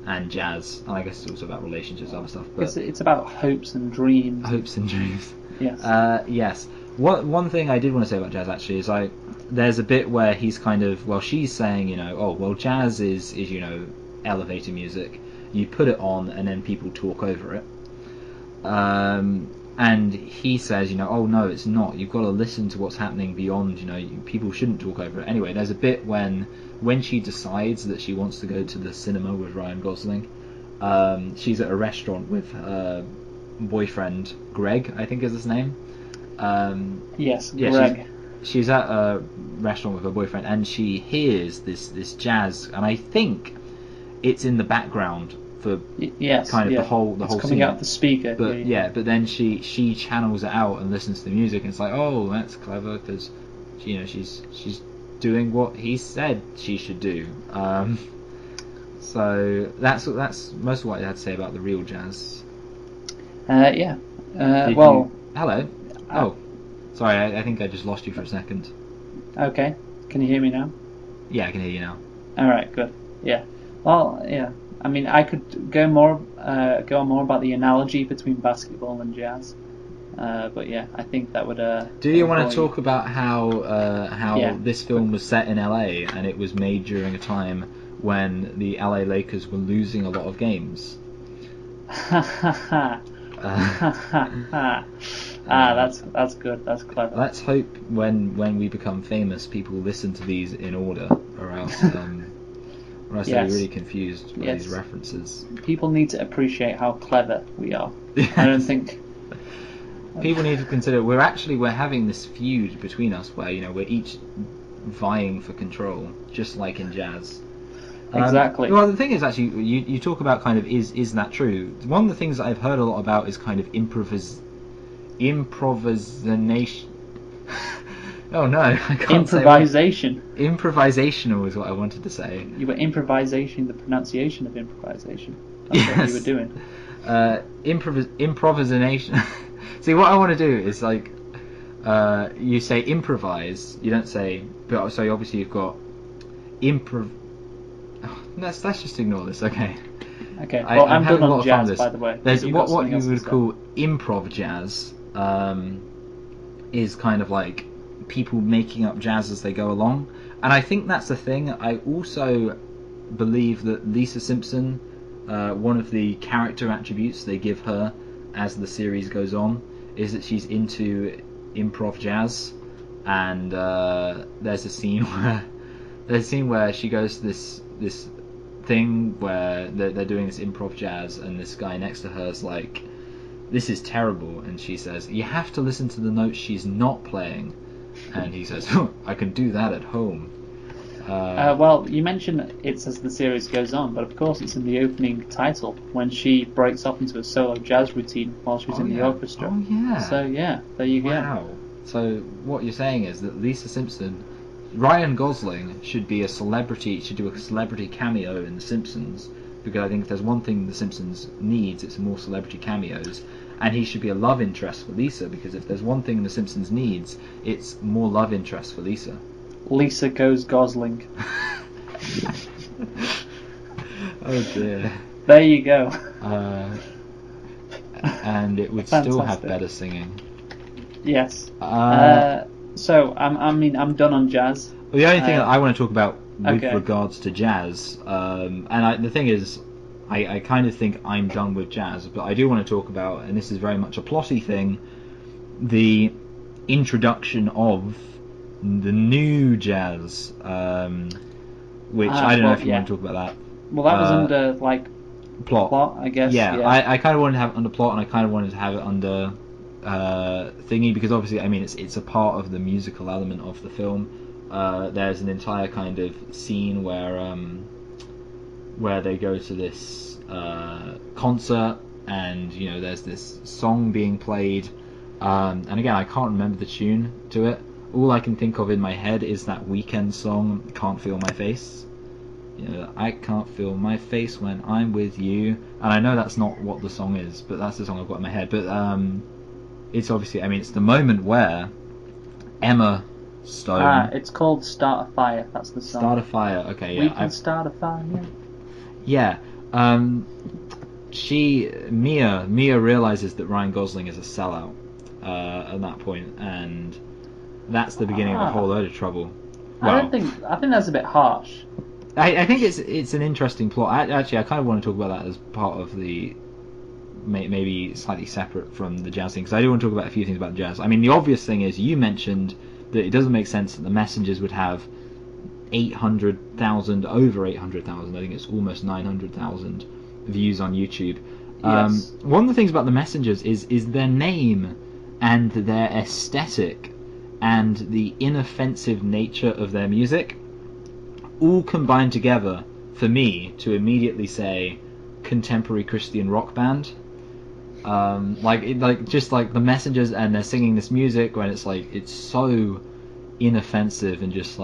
and jazz. And I guess it's also about relationships and other stuff. But It's about hopes and dreams. hopes and dreams. Yes. Yes. One thing I did want to say about jazz actually is there's a bit where he's kind of, well, she's saying, oh, well, jazz is elevator music. You put it on and then people talk over it. And he says, oh no, it's not. You've got to listen to what's happening beyond. People shouldn't talk over it. Anyway, there's a bit when she decides that she wants to go to the cinema with Ryan Gosling. She's at a restaurant with her boyfriend Greg, I think is his name. Yes, yeah, Greg. She's at a restaurant with her boyfriend, and she hears this jazz, and I think it's in the background for yes, kind of yeah. the whole it's coming scene. out the speaker. But but then she channels it out and listens to the music, and it's like, oh, that's clever, because she's doing what he said she should do. So that's most of what I had to say about the real jazz. Yeah. Hello. Oh, sorry, I think I just lost you for a second. Okay. Can you hear me now? Yeah, I can hear you now. All right. Good. Yeah. Well, yeah. I mean, I could go on more about the analogy between basketball and jazz. But yeah, I think that would. Do you want to talk about how this film was set in LA and it was made during a time when the LA Lakers were losing a lot of games? That's good. That's clever. Let's hope when we become famous, people listen to these in order, or else they'll be really confused by these references. People need to appreciate how clever we are. I don't think. People need to consider we're having this feud between us where we're each vying for control, just like in jazz. Exactly. Well, the thing is, actually, you talk about kind of is that true? One of the things that I've heard a lot about is kind of improvisation. Oh no, I can't improvisation. Say improvisational is what I wanted to say. You were improvisation, the pronunciation of improvisation. That's what you were doing. Improvisation. See, what I want to do is you say improvise. You don't say. But so obviously you've got improv. Let's just ignore this. Okay. Okay. Well, I'm done on jazz, by the way. There's what you would call improv jazz. Is kind of like people making up jazz as they go along, and I think that's the thing. I also believe that Lisa Simpson, one of the character attributes they give her as the series goes on, is that she's into improv jazz, and there's a scene where she goes to this thing where they're doing this improv jazz, and this guy next to her is like, "This is terrible," and she says, "You have to listen to the notes she's not playing," and he says, "I can do that at home." Well, you mentioned it's as the series goes on, but of course it's in the opening title when she breaks off into a solo jazz routine while she's in the orchestra. Oh yeah. So yeah, there you go. Wow. So what you're saying is that Lisa Simpson, Ryan Gosling should be a celebrity, should do a celebrity cameo in The Simpsons, because I think if there's one thing The Simpsons needs, it's more celebrity cameos, and he should be a love interest for Lisa, because if there's one thing The Simpsons needs, it's more love interest for Lisa. Lisa goes Gosling. Oh dear. There you go. And it would still have better singing. Yes. So I'm done on jazz. Well, the only thing that I want to talk about with regards to jazz, the thing is, I kind of think I'm done with jazz, but I do want to talk about, and this is very much a plotty thing, the introduction of the new jazz, which I don't know well, if you yeah. want to talk about that. Well, that was Uh, under like plot, I guess. Yeah, Yeah. I kind of wanted to have it under plot, and I kind of wanted to have it under thingy, because obviously, I mean, it's a part of the musical element of the film. There's an entire kind of scene where they go to this concert, and you know, there's this song being played, and again, I can't remember the tune to it. All I can think of in my head is that Weeknd song, "Can't Feel My Face." You know, I can't feel my face when I'm with you, and I know that's not what the song is, but that's the song I've got in my head. But it's obviously, I mean, it's the moment where Emma Stone. It's called "Start a Fire." That's the song. Start a Fire. Okay, yeah. We can start a fire. Yeah. Mia realizes that Ryan Gosling is a sellout at that point, and that's the beginning of a whole load of trouble. I think that's a bit harsh. I think it's an interesting plot. Actually, I kind of want to talk about that as part of the maybe slightly separate from the jazz thing, because I do want to talk about a few things about jazz. I mean, the obvious thing is, you mentioned that it doesn't make sense that the Messengers would have 800,000, over 800,000, I think it's almost 900,000 views on YouTube. Yes. One of the things about the Messengers is their name and their aesthetic and the inoffensive nature of their music all combined together for me to immediately say contemporary Christian rock band. Just like the Messengers, and they're singing this music when it's like, it's so inoffensive and just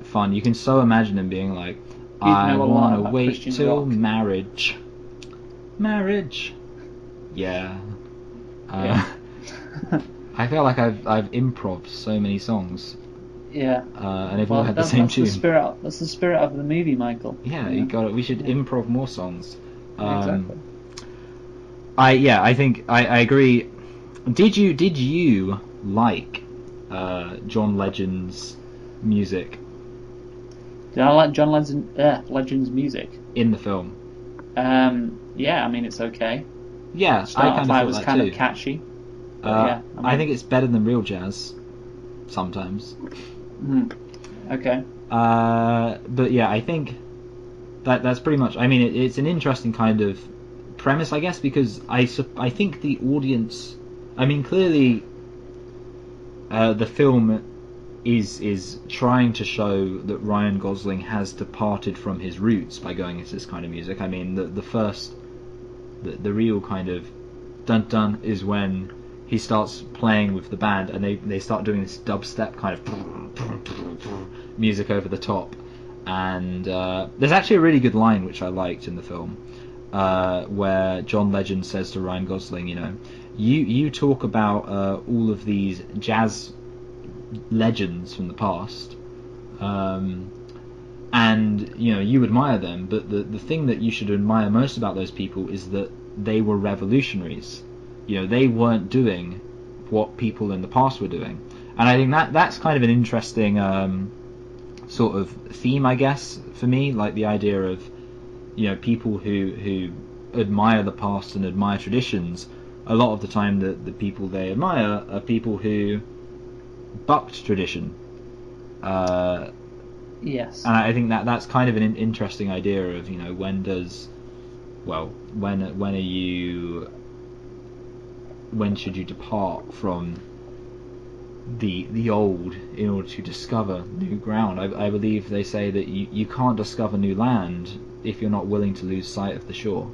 fun. You can so imagine them being like, I want to wait Christian till rock. marriage. Yeah. I feel like I've improv so many songs. Yeah. And they've all had the same tune. That's the spirit of the movie, Michael. Yeah, you got it. We should improv more songs. Exactly. I think I agree. Did you like John Legend's music Did I like John Legend's music? in the film? Yeah, I mean, it's okay. Yeah, Start I of kind of Fire thought was that kind too. of catchy. Yeah, I think it's better than real jazz sometimes. Okay. But yeah, I think that's pretty much. I mean, it's an interesting kind of premise, I guess, because I think the audience. I mean, clearly, the film is trying to show that Ryan Gosling has departed from his roots by going into this kind of music. I mean, the real kind of dun is when he starts playing with the band, and they start doing this dubstep kind of music over the top. And there's actually a really good line which I liked in the film, where John Legend says to Ryan Gosling, you know, you talk about all of these jazz legends from the past, and you know, you admire them, but the thing that you should admire most about those people is that they were revolutionaries. You know, they weren't doing what people in the past were doing. And I think that's kind of an interesting sort of theme, I guess, for me, like the idea of, you know, people who admire the past and admire traditions. A lot of the time, the people they admire are people who bucked tradition. Yes. And I think that's kind of an interesting idea of, you know, when should you depart from the old in order to discover new ground? I believe they say that you can't discover new land if you're not willing to lose sight of the shore.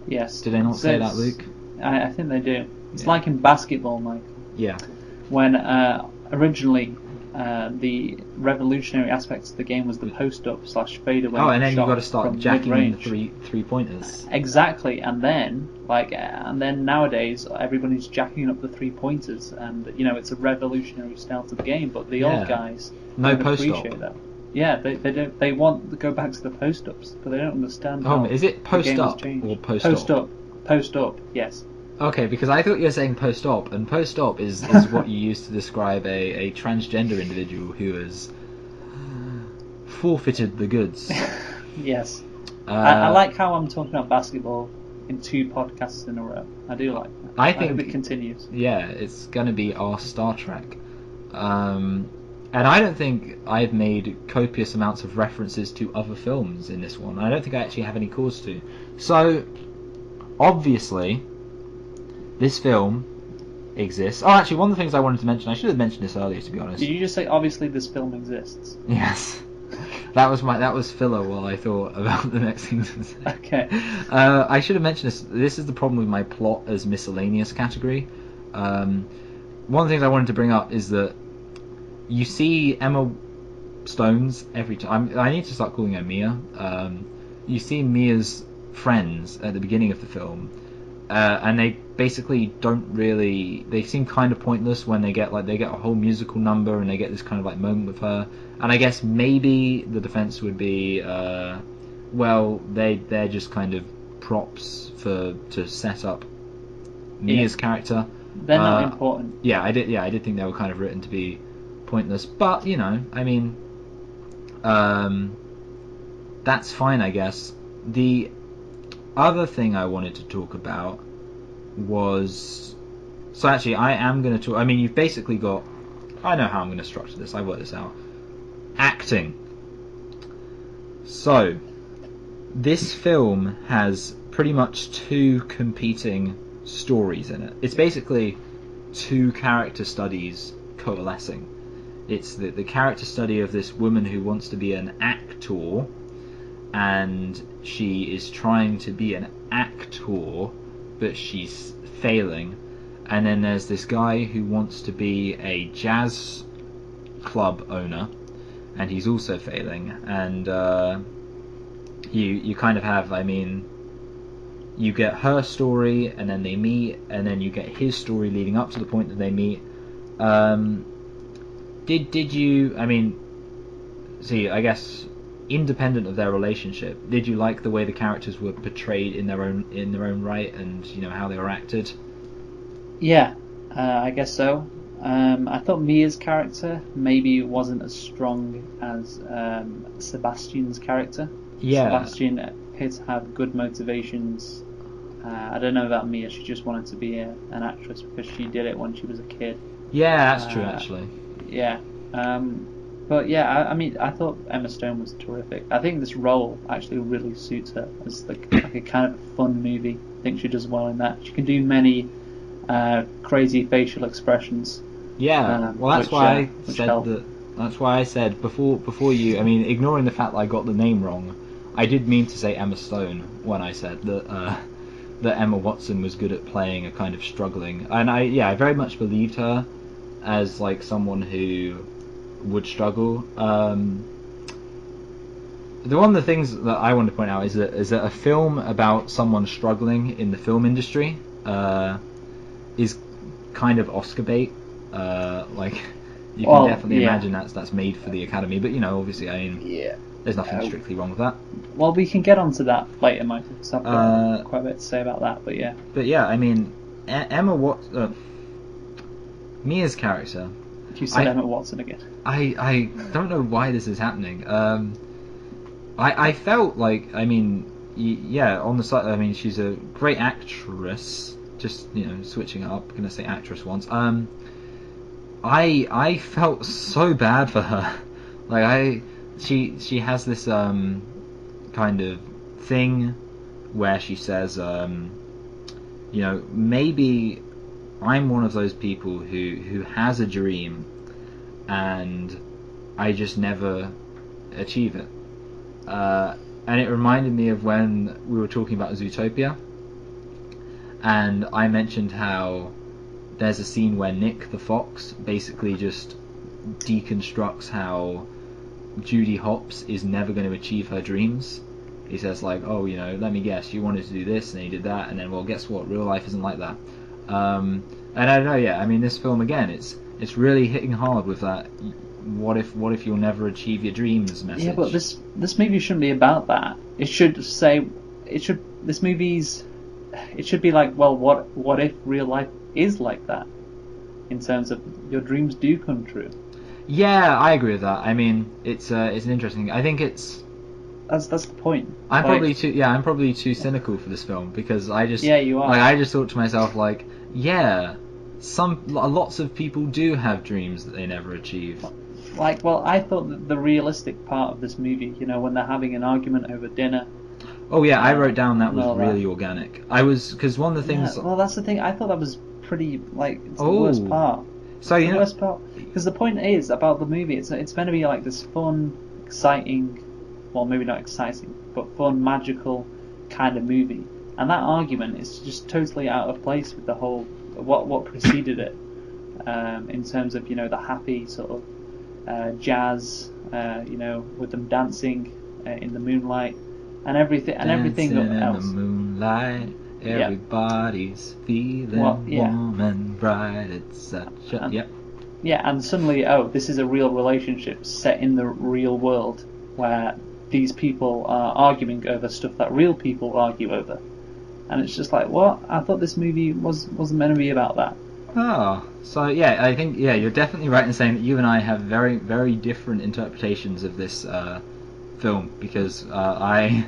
Yes. Did they not say that, Luke? I think they do. It's Yeah. like in basketball, Mike. Yeah. When originally the revolutionary aspects of the game was the post-up / fadeaway. Oh, and then shot you've got to start from jacking in the mid-range. three pointers. Exactly, and then nowadays everybody's jacking up the 3-pointers, and you know, it's a revolutionary style to the game. But the Yeah. old guys No don't post-up. appreciate that. Yeah, they don't. They want to go back to the post-ups, but they don't understand. Oh, how is it the game has post-up changed. or post-op? Post-up, yes. Okay, because I thought you were saying post-op, and post-op is what you use to describe a transgender individual who has forfeited the goods. Yes. I like how I'm talking about basketball in 2 podcasts in a row. I do like that. I hope think it continues. Yeah, it's going to be our Star Trek. And I don't think I've made copious amounts of references to other films in this one. I don't think I actually have any cause to. So, obviously, this film exists. Oh, actually, one of the things I wanted to mention, I should have mentioned this earlier, to be honest. Did you just say, obviously, this film exists? Yes. That was filler while I thought about the next thing to say. Okay. I should have mentioned this. This is the problem with my plot as miscellaneous category. One of the things I wanted to bring up is that you see Emma Stone's every time. I need to start calling her Mia. You see Mia's friends at the beginning of the film, and they basically don't really. They seem kind of pointless when they get a whole musical number and they get this kind of like moment with her. And I guess maybe the defense would be, well, they're just kind of props to set up Mia's character. They're not important. Yeah, I did think they were kind of written to be pointless, but you know, I mean, that's fine, I guess. The other thing I wanted to talk about was, so actually, I am going to talk. I mean, you've basically got. I know how I'm going to structure this. I worked this out. Acting. So, this film has pretty much two competing stories in it. It's basically two character studies coalescing. It's the character study of this woman who wants to be an actor, and she is trying to be an actor, but she's failing. And then there's this guy who wants to be a jazz club owner, and he's also failing. And you kind of have, I mean, you get her story, and then they meet, and then you get his story leading up to the point that they meet. Did you? I mean, see, I guess independent of their relationship, did you like the way the characters were portrayed in their own right, and you know how they were acted? Yeah, I guess so. I thought Mia's character maybe wasn't as strong as Sebastian's character. Yeah. Sebastian appeared to have good motivations. I don't know about Mia. She just wanted to be an actress because she did it when she was a kid. Yeah, that's true, actually. Yeah. But yeah, I mean, I thought Emma Stone was terrific. I think this role actually really suits her as like a kind of fun movie. I think she does well in that. She can do many crazy facial expressions. Yeah, well, that's why I said help. that. That's why I said before you. I mean, ignoring the fact that I got the name wrong, I did mean to say Emma Stone when I said that that Emma Watson was good at playing a kind of struggling, and I very much believed her as like someone who would struggle. The one of the things that I want to point out is that a film about someone struggling in the film industry is kind of Oscar bait. Like you can definitely imagine that's made for the Academy, but you know, obviously, I mean, there's nothing strictly wrong with that. Well, we can get onto that later, Michael, because I've got quite a bit to say about that. But yeah. But yeah, I mean, Mia's character. You said Emma Watson again. I don't know why this is happening. I felt like, I mean, yeah, on the side, I mean, she's a great actress. Just, you know, switching it up, gonna say actress once. I felt so bad for her. Like she has this kind of thing where she says, you know, maybe I'm one of those people who has a dream and I just never achieve it. And it reminded me of when we were talking about Zootopia, and I mentioned how there's a scene where Nick the fox basically just deconstructs how Judy Hopps is never going to achieve her dreams. He says like, oh, you know, let me guess, you wanted to do this and you did that, and then, well, guess what, real life isn't like that. And I don't know, yeah, I mean, this film again, it's really hitting hard with that what if you'll never achieve your dreams message. Yeah, but this movie shouldn't be about that. It should say, it should be like, well, what if real life is like that, in terms of your dreams do come true. Yeah, I agree with that. I mean, it's an interesting. I think it's. That's the point. I'm probably too cynical for this film, because I just. Yeah, you are. Like, I just thought to myself, like, yeah, lots of people do have dreams that they never achieve. well, I thought that the realistic part of this movie, when they're having an argument over dinner. Oh yeah, I wrote down that and was all really organic. Because one of the things. Yeah, well, that's the thing. I thought that was pretty, it's the Oh. worst part. So It's the worst part. Because the point is about the movie, it's meant to be like this fun, exciting, well, maybe not exciting, but fun, magical kind of movie. And that argument is just totally out of place with the whole what preceded it, in terms of the happy sort of jazz, with them dancing in the moonlight and everything Dancing else. in the moonlight, everybody's feeling warm and bright. It's such a Yeah, and suddenly, this is a real relationship set in the real world where these people are arguing over stuff that real people argue over. And it's just like, what? I thought this movie wasn't meant to be about that. Oh, so yeah, I think you're definitely right in saying that you and I have very, very different interpretations of this film, because I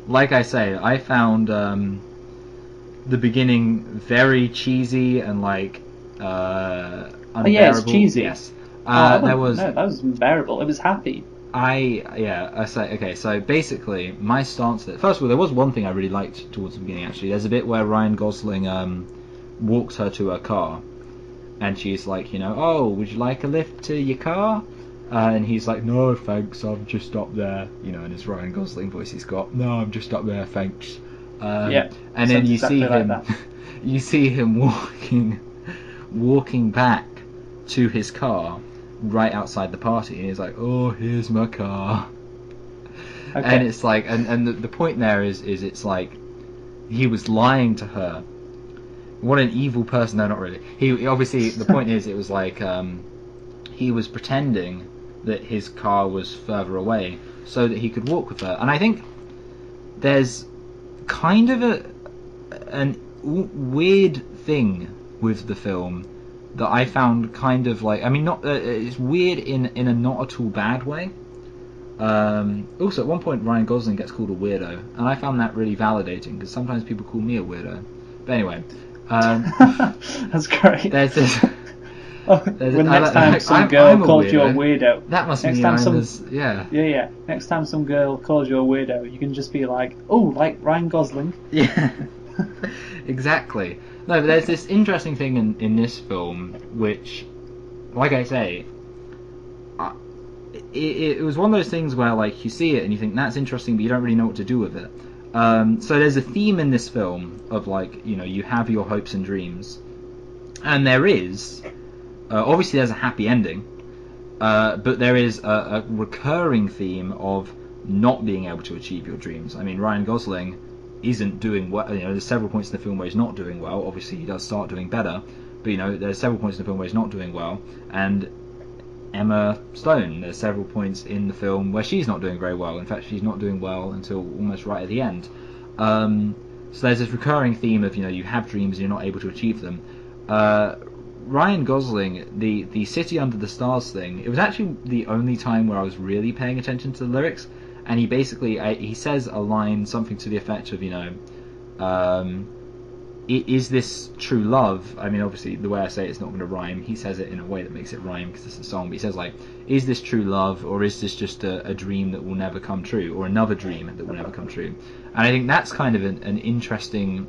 like I say, I found the beginning very cheesy and like unbearable. Oh yeah, it's cheesy. Yes. That was unbearable. It was happy. I say, okay, so basically my stance that, first of all, there was one thing I really liked towards the beginning actually. There's a bit where Ryan Gosling walks her to her car, and she's like, oh, would you like a lift to your car? And he's like, no thanks, I'm just up there, and it's Ryan Gosling voice he's got, no, I'm just up there, thanks. And then you exactly see like him that. you see him walking back to his car right outside the party, and he's like, oh, here's my car. Okay. And it's like, and the point there is it's like he was lying to her. What an evil person. No, not really. He obviously, the point is, it was like he was pretending that his car was further away so that he could walk with her. And I think there's kind of an weird thing with the film that I found kind of like, I mean, not it's weird in a not at all bad way. Also, at one point, Ryan Gosling gets called a weirdo, and I found that really validating, because sometimes people call me a weirdo. But anyway, that's great. There's this. When next time some girl calls you a weirdo, that must next mean time yeah. Next time some girl calls you a weirdo, you can just be like, oh, like Ryan Gosling. Yeah. Exactly. No, but there's this interesting thing in this film, which, like I say, it was one of those things where, like, you see it and you think that's interesting, but you don't really know what to do with it. So there's a theme in this film of, like, you have your hopes and dreams, and there is, obviously there's a happy ending, but there is a recurring theme of not being able to achieve your dreams. I mean, Ryan Gosling isn't doing well. There's several points in the film where he's not doing well. Obviously, he does start doing better, but there's several points in the film where he's not doing well. And Emma Stone, there's several points in the film where she's not doing very well. In fact, she's not doing well until almost right at the end. So there's this recurring theme of you have dreams and you're not able to achieve them. Ryan Gosling, the City Under the Stars thing, it was actually the only time where I was really paying attention to the lyrics. And he basically he says a line, something to the effect of, is this true love? I mean, obviously, the way I say it's not going to rhyme. He says it in a way that makes it rhyme because it's a song. But he says, like, is this true love, or is this just a dream that will never come true, or another dream that will never come true? And I think that's kind of an interesting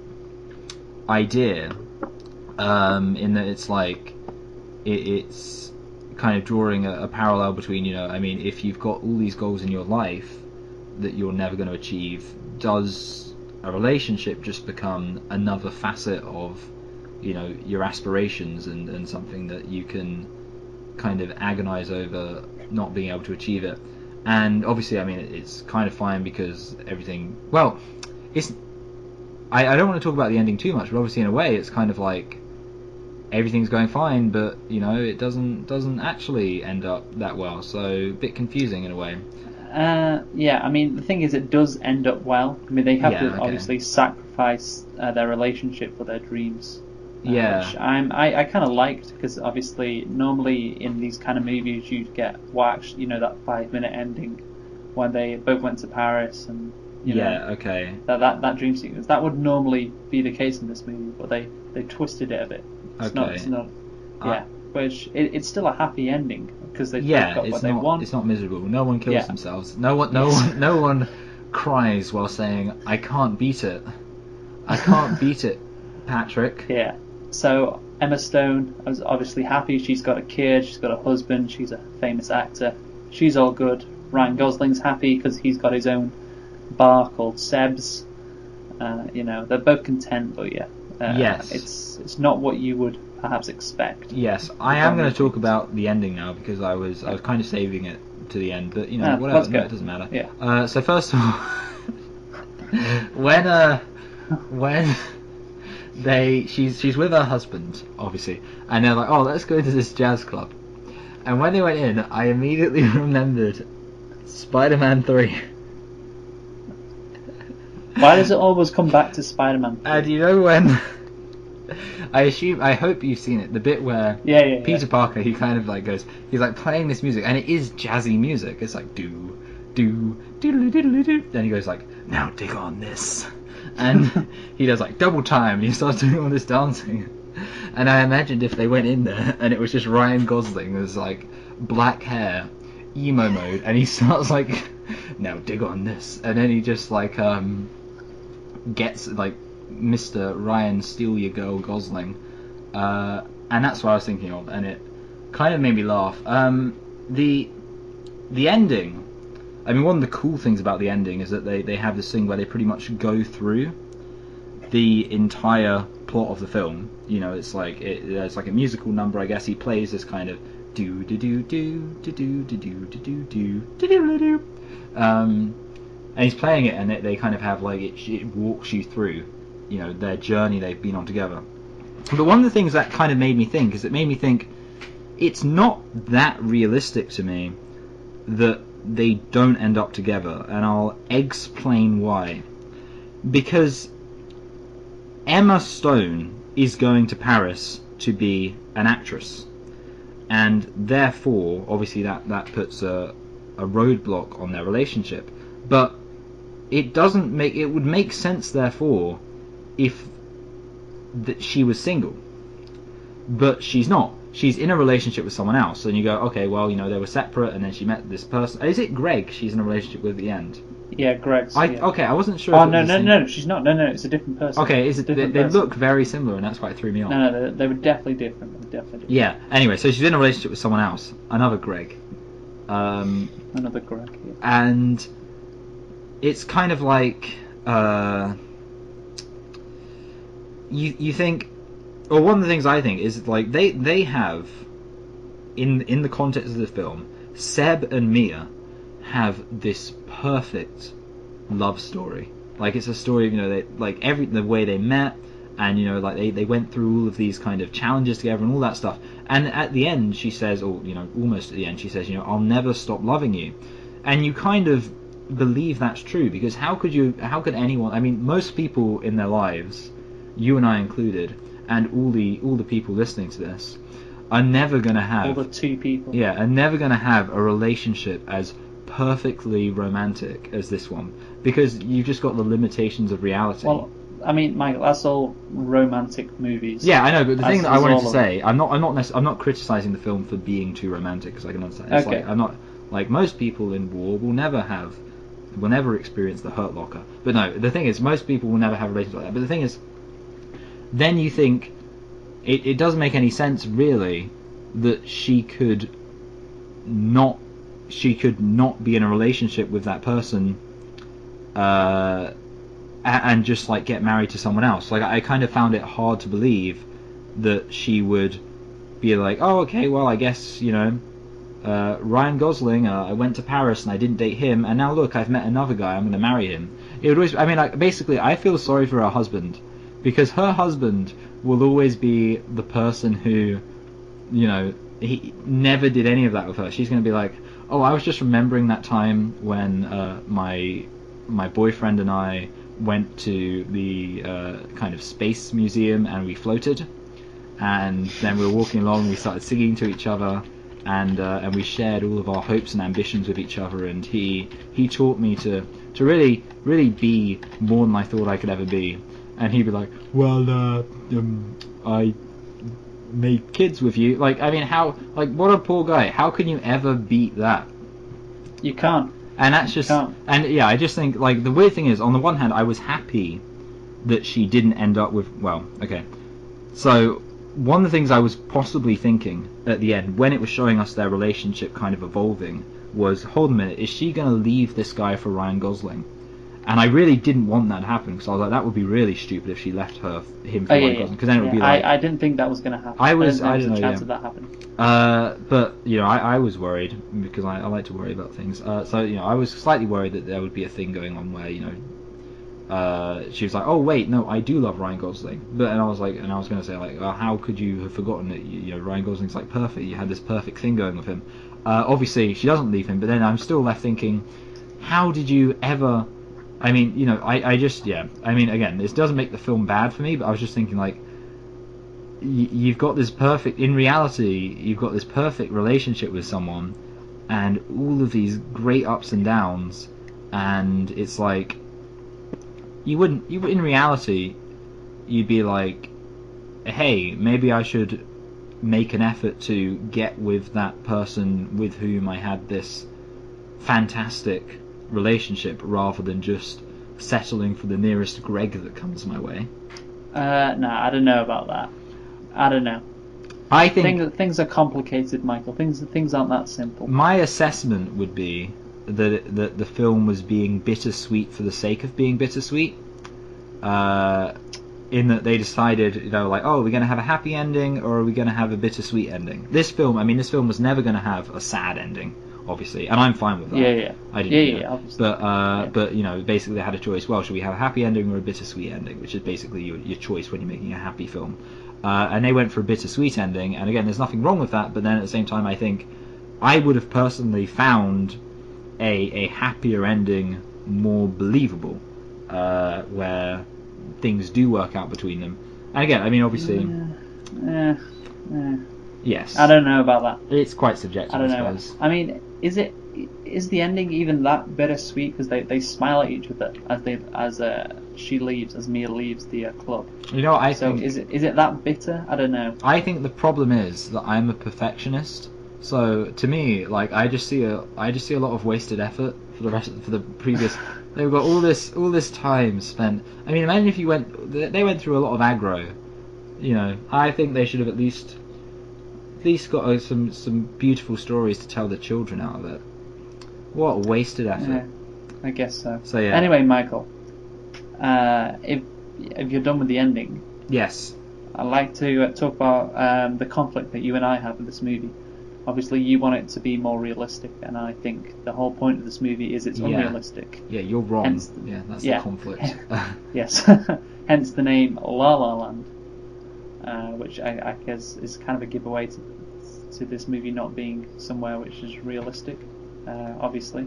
idea, in that it's like it's kind of drawing a parallel between, I mean, if you've got all these goals in your life that you're never going to achieve, does a relationship just become another facet of your aspirations and something that you can kind of agonize over not being able to achieve it? And obviously, I mean, it's kind of fine because everything, well, it's I don't want to talk about the ending too much, but obviously in a way it's kind of like everything's going fine, but it doesn't actually end up that well, so a bit confusing in a way. Yeah, I mean, the thing is, it does end up well. I mean, they have to obviously sacrifice their relationship for their dreams. Yeah. Which I kind of liked, because obviously, normally in these kind of movies, you get watched, that 5-minute ending when they both went to Paris and that dream sequence. That would normally be the case in this movie, but they twisted it a bit. It's not. Yeah. which it's still a happy ending because they've got it's what they not. want. It's not miserable. No one kills Yeah. themselves. No one. No one cries while saying, "I can't beat it. I can't beat it, Patrick." Yeah. So Emma Stone is obviously happy. She's got a kid. She's got a husband. She's a famous actor. She's all good. Ryan Gosling's happy because he's got his own bar called Seb's. They're both content, but Yes. it's not what you would perhaps expect. Yes, I am going to talk about the ending now because I was kind of saving it to the end, but whatever. let's No, go. it doesn't matter. Yeah. So first of all, when she's with her husband, obviously, and they're like, oh, let's go to this jazz club. And when they went in, I immediately remembered Spider-Man 3. Why does it always come back to Spider-Man 3? And you know when... I hope you've seen it, the bit where Peter Parker, he kind of like goes, he's like playing this music, and it is jazzy music. It's like do, diddle diddle do. Then he goes like, now dig on this. And he does like double time, and he starts doing all this dancing. And I imagined if they went in there, and it was just Ryan Gosling with like black hair, emo mode, and he starts like, now dig on this. And then he just like gets like Mr. Ryan Steal Your Girl Gosling, and that's what I was thinking of, and it kind of made me laugh. The ending, I mean, one of the cool things about the ending is that they have this thing where they pretty much go through the entire plot of the film. It's like there's like a musical number, I guess. He plays this kind of do do do do do do do do do do do do, and he's playing it, and they kind of have like it walks you through their journey they've been on together. But one of the things that kind of made me think is it made me think it's not that realistic to me that they don't end up together, and I'll explain why. Because Emma Stone is going to Paris to be an actress, and therefore obviously that puts a roadblock on their relationship, but it would make sense therefore if that she was single, but she's not. She's in a relationship with someone else, and you go, okay, well, they were separate, and then she met this person. Is it Greg she's in a relationship with at the end? Yeah, Greg's. Okay, I wasn't sure. Oh, no, she's not. No, it's a different person. Okay, they look very similar, and that's why it threw me off. No, they were definitely different. Yeah. Anyway, so she's in a relationship with someone else, another Greg. Another Greg. Yeah. And it's kind of like you think, or one of the things I think is like they have in the context of the film, Seb and Mia have this perfect love story. Like it's a story of the way they met, and like they went through all of these kind of challenges together and all that stuff. And at the end she says, or almost at the end she says, I'll never stop loving you. And you kind of believe that's true, because how could anyone, I mean, most people in their lives, you and I included, and all the people listening to this, are never going to have all the two people. Yeah, are never going to have a relationship as perfectly romantic as this one, because you've just got the limitations of reality. Well, I mean, Michael, that's all romantic movies. Yeah, I know, but the thing that I wanted to say, them. I'm not criticizing the film for being too romantic, because I can understand. It's okay. like, I'm not like most people in war will never experience the Hurt Locker. But no, the thing is, most people will never have a relationship like that. But the thing is, then you think it doesn't make any sense really that she could not be in a relationship with that person and just like get married to someone else. Like I kind of found it hard to believe that she would be like, oh okay, well I guess Ryan Gosling, I went to Paris and I didn't date him, and now look, I've met another guy, I'm going to marry him. It would always, I mean, like, basically I feel sorry for her husband, because her husband will always be the person who, he never did any of that with her. She's going to be like, oh, I was just remembering that time when my boyfriend and I went to the kind of space museum and we floated, and then we were walking along and we started singing to each other, and we shared all of our hopes and ambitions with each other, and he taught me to really, really be more than I thought I could ever be. And he'd be like, well, made kids with you. Like, I mean, what a poor guy. How can you ever beat that? You can't. And that's just, can't. and yeah, I just think, like, the weird thing is, on the one hand, I was happy that she didn't end up with, well, okay. So, one of the things I was possibly thinking at the end, when it was showing us their relationship kind of evolving, was, hold a minute, is she going to leave this guy for Ryan Gosling? And I really didn't want that to happen, because I was like, that would be really stupid if she left him for Ryan Gosling, because then it would be like... I didn't think that was going to happen. I didn't know, a chance yeah. of that happening. But, you know, I was worried, because I like to worry about things. So, you know, I was slightly worried that there would be a thing going on where, you know, she was like, oh, wait, no, I do love Ryan Gosling. And I was going to say, like, how could you have forgotten that, you know, Ryan Gosling's, like, perfect. You had this perfect thing going with him. Obviously, she doesn't leave him, but then I'm still left thinking, how did you ever... I mean, you know, I just, yeah. I mean, again, this doesn't make the film bad for me, but I was just thinking, like, you've got this perfect... In reality, you've got this perfect relationship with someone, and all of these great ups and downs, and it's like... in reality, you'd be like, hey, maybe I should make an effort to get with that person with whom I had this fantastic relationship, rather than just settling for the nearest Greg that comes my way. No, I don't know about that. I don't know. I think things are complicated, Michael. Things aren't that simple. My assessment would be that the film was being bittersweet for the sake of being bittersweet. In that they decided, you know, like, oh, are we going to have a happy ending or are we going to have a bittersweet ending? This film was never going to have a sad ending, obviously, and I'm fine with that. Yeah. I didn't. Yeah, obviously. But you know, basically they had a choice. Well, should we have a happy ending or a bittersweet ending? Which is basically your choice when you're making a happy film. And they went for a bittersweet ending. And again, there's nothing wrong with that. But then at the same time, I think I would have personally found a happier ending more believable, where things do work out between them. And again, I mean, obviously, yes. I don't know about that. It's quite subjective, I don't I know. suppose. I mean, is the ending even that bittersweet? Because they smile at each other as she leaves, as Mia leaves the club. You know, I think. So is it that bitter? I don't know. I think the problem is that I'm a perfectionist. So to me, like, I just see a lot of wasted effort for the previous. They've got all this time spent. I mean, imagine if they went through a lot of aggro. You know, I think they should have at least got some beautiful stories to tell the children out of it. What a wasted effort. Yeah, I guess so. So yeah. Anyway, Michael, if you're done with the ending, yes, I'd like to talk about the conflict that you and I have with this movie. Obviously, you want it to be more realistic, and I think the whole point of this movie is it's unrealistic. Yeah, you're wrong. Hence, that's the conflict. Yes. Hence the name La La Land, which I guess is kind of a giveaway to this movie not being somewhere which is realistic, obviously.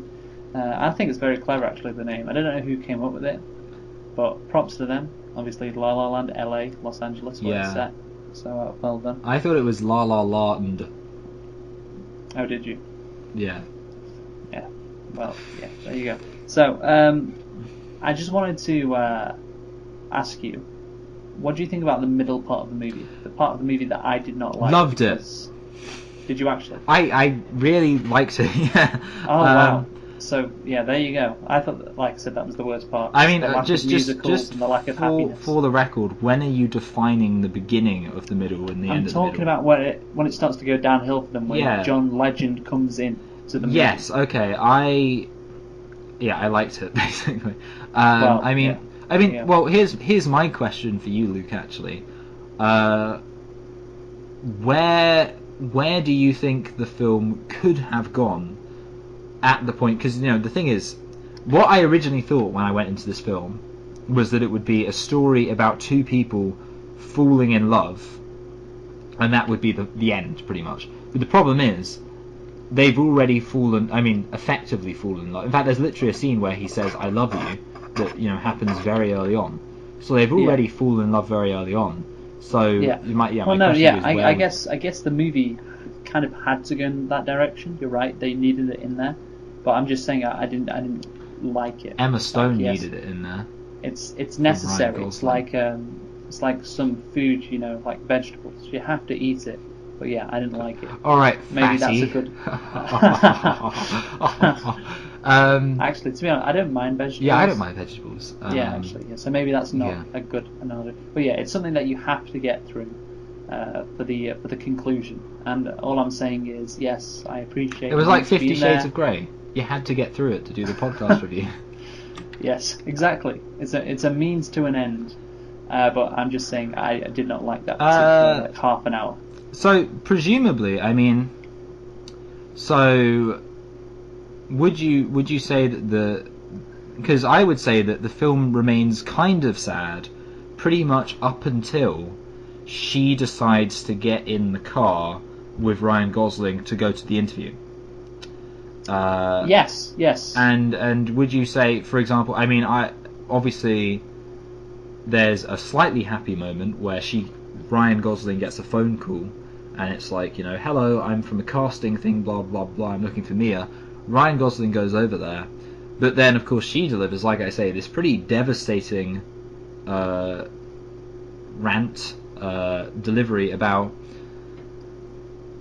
I think it's very clever, actually, the name. I don't know who came up with it, but props to them. Obviously, La La Land, LA, Los Angeles, where it's set. So, well done. I thought it was La La Land. Oh, did you? Yeah. Yeah. Well, yeah, there you go. So, I just wanted to ask you, what do you think about the middle part of the movie? The part of the movie that I did not like. Loved it. Did you actually? I really liked it, yeah. Oh, wow. So, yeah, there you go. I thought, like I said, that was the worst part. I mean, the lack of musicals and the lack of happiness. For the record, when are you defining the beginning of the middle and the end of the middle? I'm talking about when it starts to go downhill for them, when John Legend comes in to the movie. Yes, okay. I liked it, basically. Well, here's my question for you, Luke, actually. Where do you think the film could have gone at the point? Because, you know, the thing is, what I originally thought when I went into this film was that it would be a story about two people falling in love, and that would be the end, pretty much. But the problem is, they've already effectively fallen in love. In fact, there's literally a scene where he says, I love you, that, you know, happens very early on. So they've already fallen in love very early on. So you might, I guess the movie kind of had to go in that direction. You're right, they needed it in there. But I'm just saying, I didn't like it. Emma Stone needed it in there. It's necessary. It's like It's like some food, you know, like vegetables. You have to eat it. But yeah, I didn't like it. All right, Maybe fatty. that's a good. Actually, to be honest, I don't mind vegetables. Yeah, I don't mind vegetables. Yeah, actually, yeah. So maybe that's not yeah. a good analogy. But yeah, it's something that you have to get through for the conclusion. And all I'm saying is, yes, I appreciate. It was like 50 being Shades there. of Grey. You had to get through it to do the podcast review. Yes, exactly. It's a means to an end. But I'm just saying I did not like that particular half an hour. So presumably, I mean, so would you say that because I would say that the film remains kind of sad pretty much up until she decides to get in the car with Ryan Gosling to go to the interview. Yes. And would you say, for example, I mean, obviously there's a slightly happy moment where Ryan Gosling gets a phone call, and it's like, you know, hello, I'm from a casting thing, blah blah blah, I'm looking for Mia. Ryan Gosling goes over there, but then of course she delivers, like I say, this pretty devastating delivery about,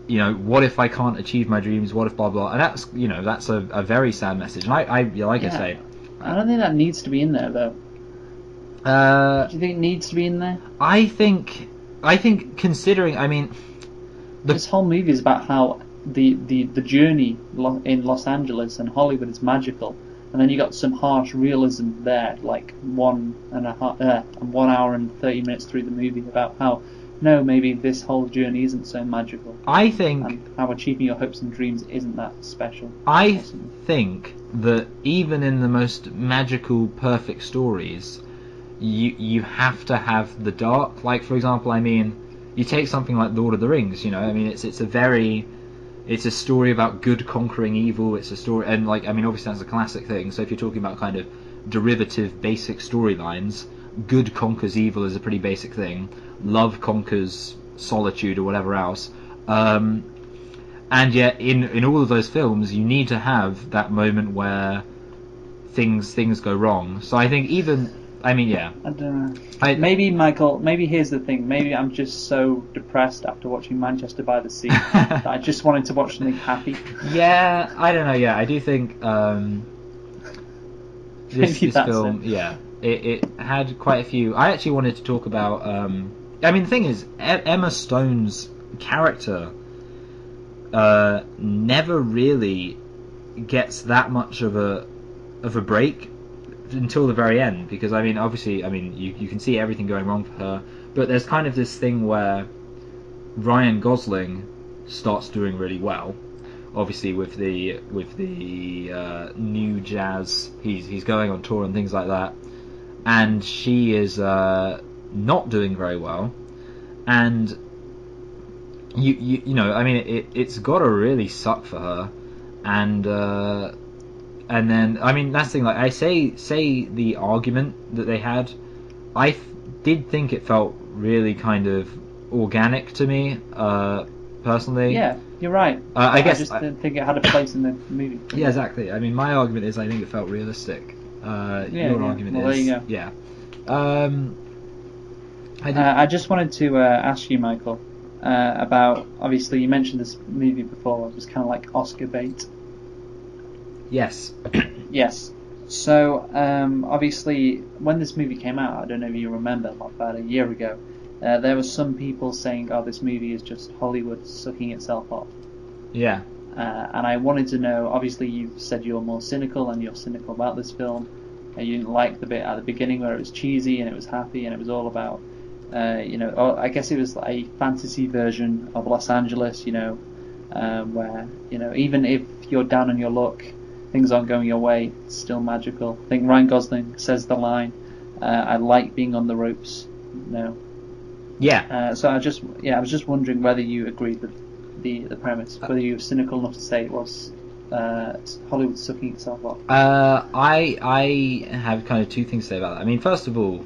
you know, what if I can't achieve my dreams, what if blah blah, and that's, you know, that's a very sad message. And I say, I don't think that needs to be in there though. Do you think it needs to be in there? I think considering, I mean, this whole movie is about how the journey in Los Angeles and Hollywood is magical, and then you got some harsh realism there, like 1 hour and 30 minutes through the movie about how no, maybe this whole journey isn't so magical. I think and how achieving your hopes and dreams isn't that special. I think that even in the most magical, perfect stories, you have to have the dark. Like, for example, I mean, you take something like Lord of the Rings, you know, I mean, it's a story about good conquering evil. It's a story, and like, I mean, obviously that's a classic thing. So if you're talking about kind of derivative, basic storylines, good conquers evil is a pretty basic thing. Love conquers solitude or whatever else. And yet, in all of those films, you need to have that moment where things go wrong. So I think I don't know. Maybe, Michael, here's the thing. Maybe I'm just so depressed after watching Manchester by the Sea that I just wanted to watch something happy. Yeah, I don't know. Yeah, I do think this film, it had quite a few. I actually wanted to talk about. I mean, the thing is, Emma Stone's character never really gets that much of a break until the very end, because I mean, obviously, I mean, you can see everything going wrong for her, but there's kind of this thing where Ryan Gosling starts doing really well, obviously with the new jazz, he's going on tour and things like that, and she is not doing very well, and you know, I mean, it's gotta really suck for her, and then, I mean, that's the thing, like, I say the argument that they had, I did think it felt really kind of organic to me, personally. Yeah, you're right. I guess I just didn't think it had a place in the movie. Yeah, exactly. I mean, my argument is I think it felt realistic. Your argument well, is... there you go. Yeah. I just wanted to ask you, Michael, about, obviously, you mentioned this movie before, it was kind of like Oscar bait. Yes. Yes. So, obviously, when this movie came out, I don't know if you remember, about a year ago, there were some people saying, oh, this movie is just Hollywood sucking itself off. Yeah. And I wanted to know, obviously you said you're more cynical, and you're cynical about this film, and you didn't like the bit at the beginning where it was cheesy and it was happy and it was all about, you know, I guess it was a fantasy version of Los Angeles, you know, where, you know, even if you're down on your luck, things aren't going your way, it's still magical. I think Ryan Gosling says the line, I like being on the ropes, you know. Yeah. So I was just wondering whether you agreed with the premise, whether you were cynical enough to say it was Hollywood sucking itself off. I have kind of two things to say about that. I mean, first of all,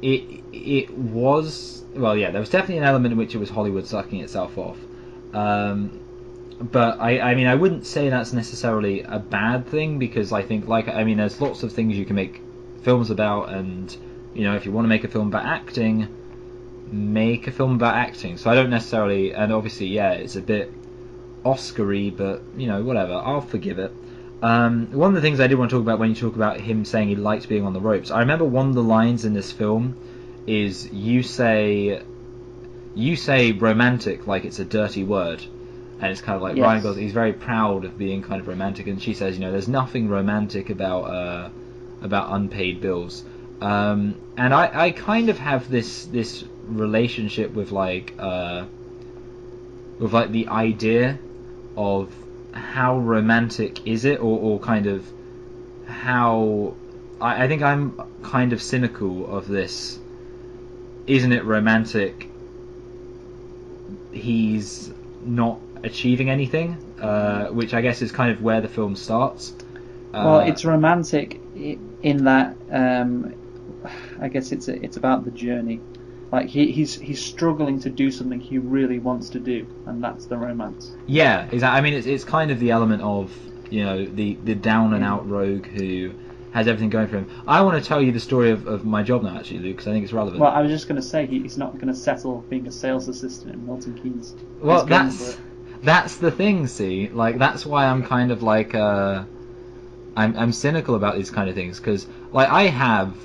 it was, well, yeah, there was definitely an element in which it was Hollywood sucking itself off. But I mean, I wouldn't say that's necessarily a bad thing, because I think, like, I mean, there's lots of things you can make film's about, and you know, if you want to make a film about acting, make a film about acting. So I don't necessarily, and obviously, yeah, it's a bit Oscar-y, but you know, whatever, I'll forgive it. One of the things I did want to talk about when you talk about him saying he liked being on the ropes, I remember one of the lines in this film is you say romantic like it's a dirty word, and it's kind of like Yes. Ryan Gosling, he's very proud of being kind of romantic, and she says, you know, there's nothing romantic about unpaid bills. And I kind of have this relationship with like the idea of how romantic is it, or kind of how I think I'm kind of cynical of this. Isn't it romantic? He's not achieving anything, which I guess is kind of where the film starts. Well, it's romantic in that I guess it's about the journey. Like he's struggling to do something he really wants to do, and that's the romance. Yeah, exactly. I mean, it's kind of the element of, you know, the down and out rogue who has everything going for him. I want to tell you the story of my job now, actually, Luke, because I think it's relevant. Well, I was just going to say he's not going to settle being a sales assistant in Milton Keynes. Well, He's going for it. that's the thing. See, like that's why I'm kind of like I'm cynical about these kind of things, because like I have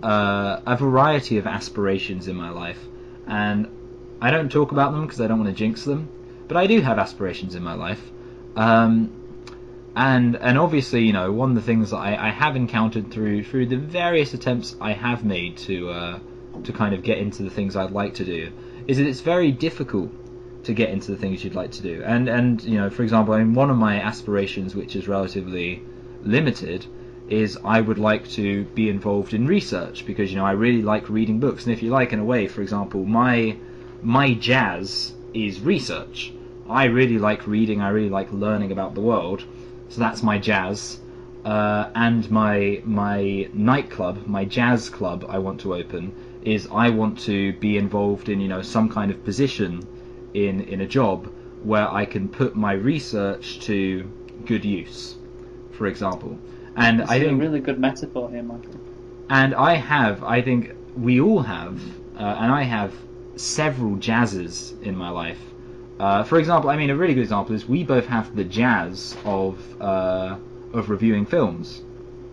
a variety of aspirations in my life, and I don't talk about them because I don't want to jinx them, but I do have aspirations in my life. And obviously, you know, one of the things that I have encountered through the various attempts I have made to kind of get into the things I'd like to do is that it's very difficult to get into the things you'd like to do. And you know, for example, I mean, one of my aspirations, which is relatively limited, is I would like to be involved in research, because, you know, I really like reading books, and if you like, in a way, for example, my jazz is research. I really like reading, I really like learning about the world, so that's my jazz. And my nightclub, my jazz club I want to open, is I want to be involved in, you know, some kind of position in a job where I can put my research to good use, for example. And That's I think a really good metaphor here, Michael. And I think we all have, and I have several jazzes in my life. For example, I mean, a really good example is we both have the jazz of reviewing films.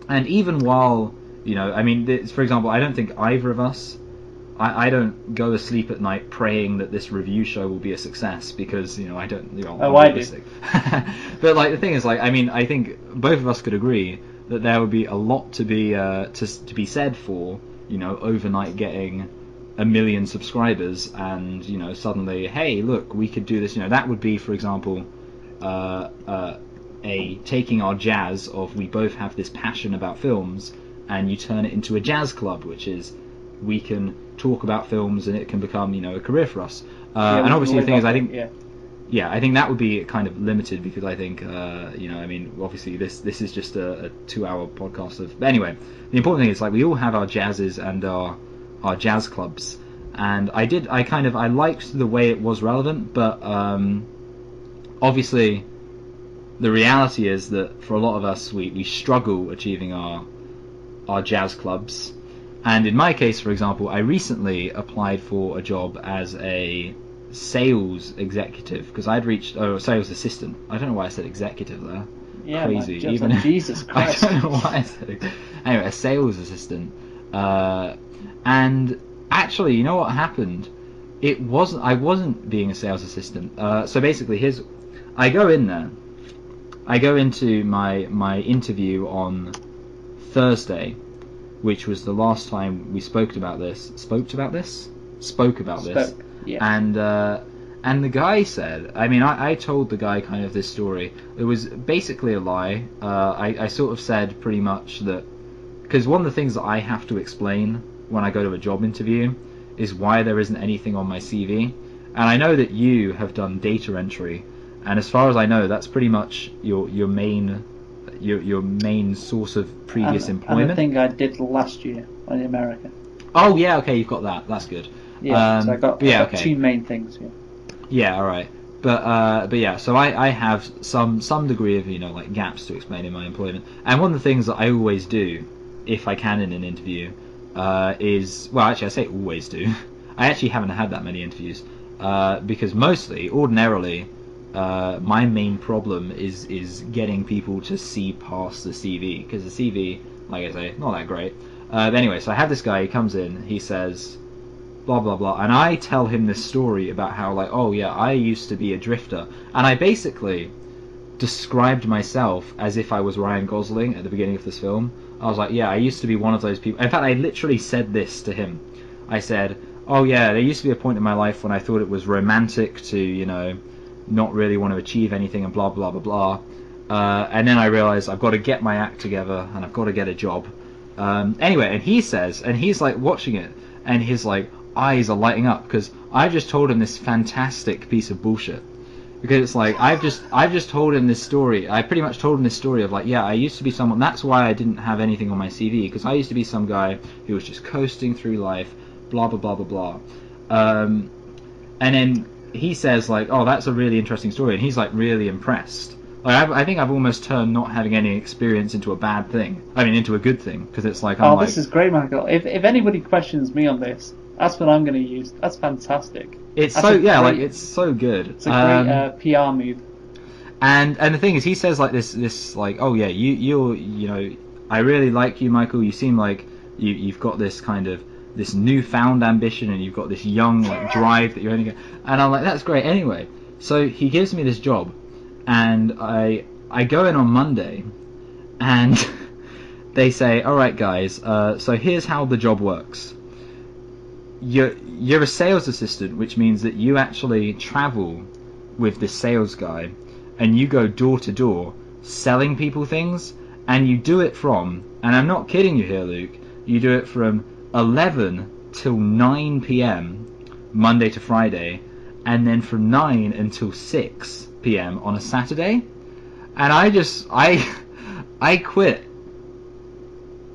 And even while, you know, I mean, for example, I don't think either of us, I don't go to sleep at night praying that this review show will be a success, because, you know, I don't, you know, I'm I do. realistic. But, like, the thing is, like, I mean, I think both of us could agree that there would be a lot to be said for, you know, overnight getting 1 million subscribers, and, you know, suddenly, hey, look, we could do this. You know, that would be, for example, taking our jazz of we both have this passion about films, and you turn it into a jazz club, which is we can talk about films and it can become, you know, a career for us. And obviously the thing is, I think. Yeah, I think that would be kind of limited, because I think, you know, I mean, obviously this is just a 2-hour podcast of... But anyway, the important thing is, like, we all have our jazzes and our jazz clubs, and I liked the way it was relevant, but obviously the reality is that for a lot of us, we struggle achieving our jazz clubs. And in my case, for example, I recently applied for a job as a sales executive, because I'd reached sales assistant. I don't know why I said executive there. Yeah, Crazy. Even Jesus Christ. I don't know why I said it. Anyway, a sales assistant. And actually, you know what happened? I wasn't being a sales assistant. So basically, I go in there. I go into my interview on Thursday, which was the last time we spoke about this. Yeah. And the guy said, I mean, I told the guy kind of this story. It was basically a lie. I sort of said pretty much that, because one of the things that I have to explain when I go to a job interview is why there isn't anything on my CV. And I know that you have done data entry, and as far as I know, that's pretty much your main source of previous employment. And the thing I did last year in America. Oh yeah, okay, you've got that. That's good. Yeah, so I got okay. 2 main things. Yeah. Yeah, all right. But yeah, so I have some degree of, you know, like, gaps to explain in my employment. And one of the things that I always do if I can in an interview, is, well, actually I say always do. I actually haven't had that many interviews, because ordinarily, my main problem is getting people to see past the CV, because the CV, like I say, not that great. But anyway, so I have this guy, he comes in, he says, blah blah blah, and I tell him this story about how, like, oh yeah, I used to be a drifter, and I basically described myself as if I was Ryan Gosling at the beginning of this film. I was like, yeah, I used to be one of those people. In fact, I literally said this to him. I said, oh yeah, there used to be a point in my life when I thought it was romantic to, you know, not really want to achieve anything and blah blah blah blah. And then I realised I've got to get my act together and I've got to get a job. Anyway, and he says, and he's like watching it, and his like eyes are lighting up because I just told him this fantastic piece of bullshit. Because it's like I've just told him this story. I pretty much told him this story of like, yeah, I used to be someone. That's why I didn't have anything on my CV, because I used to be some guy who was just coasting through life, blah blah blah blah blah. And then he says like, oh, that's a really interesting story, and he's like really impressed. Like I think I've almost turned not having any experience into a bad thing. I mean, into a good thing, because it's like, I'm this is great, Michael. If anybody questions me on this, that's what I'm going to use. That's fantastic. It's that's it's so good. It's a great PR move. And the thing is, he says like this like, oh yeah, you know, I really like you, Michael. You seem like you've got this kind of this newfound ambition, and you've got this young like drive that you're only going. And I'm like, that's great. Anyway, so he gives me this job, and I go in on Monday, and they say, all right, guys, so here's how the job works. You're a sales assistant, which means that you actually travel with this sales guy, and you go door to door selling people things, and you do it from, and I'm not kidding you here, Luke, you do it from 11 till 9 p.m. Monday to Friday, and then from 9 until 6 p.m. on a Saturday. And I quit.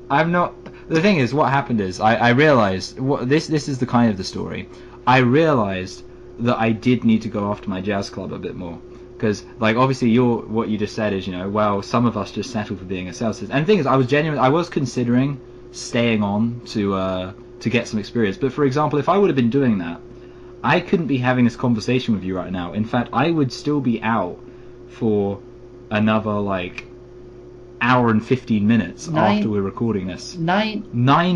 I'm not. The thing is, what happened is I realised this is the kind of the story. I realised that I did need to go after my jazz club a bit more, because like obviously what you just said is, you know, well, some of us just settle for being a sales assistant. And the thing is, I was considering staying on to get some experience. But for example, if I would have been doing that, I couldn't be having this conversation with you right now. In fact, I would still be out for another like hour and 15 minutes after we're recording this. 9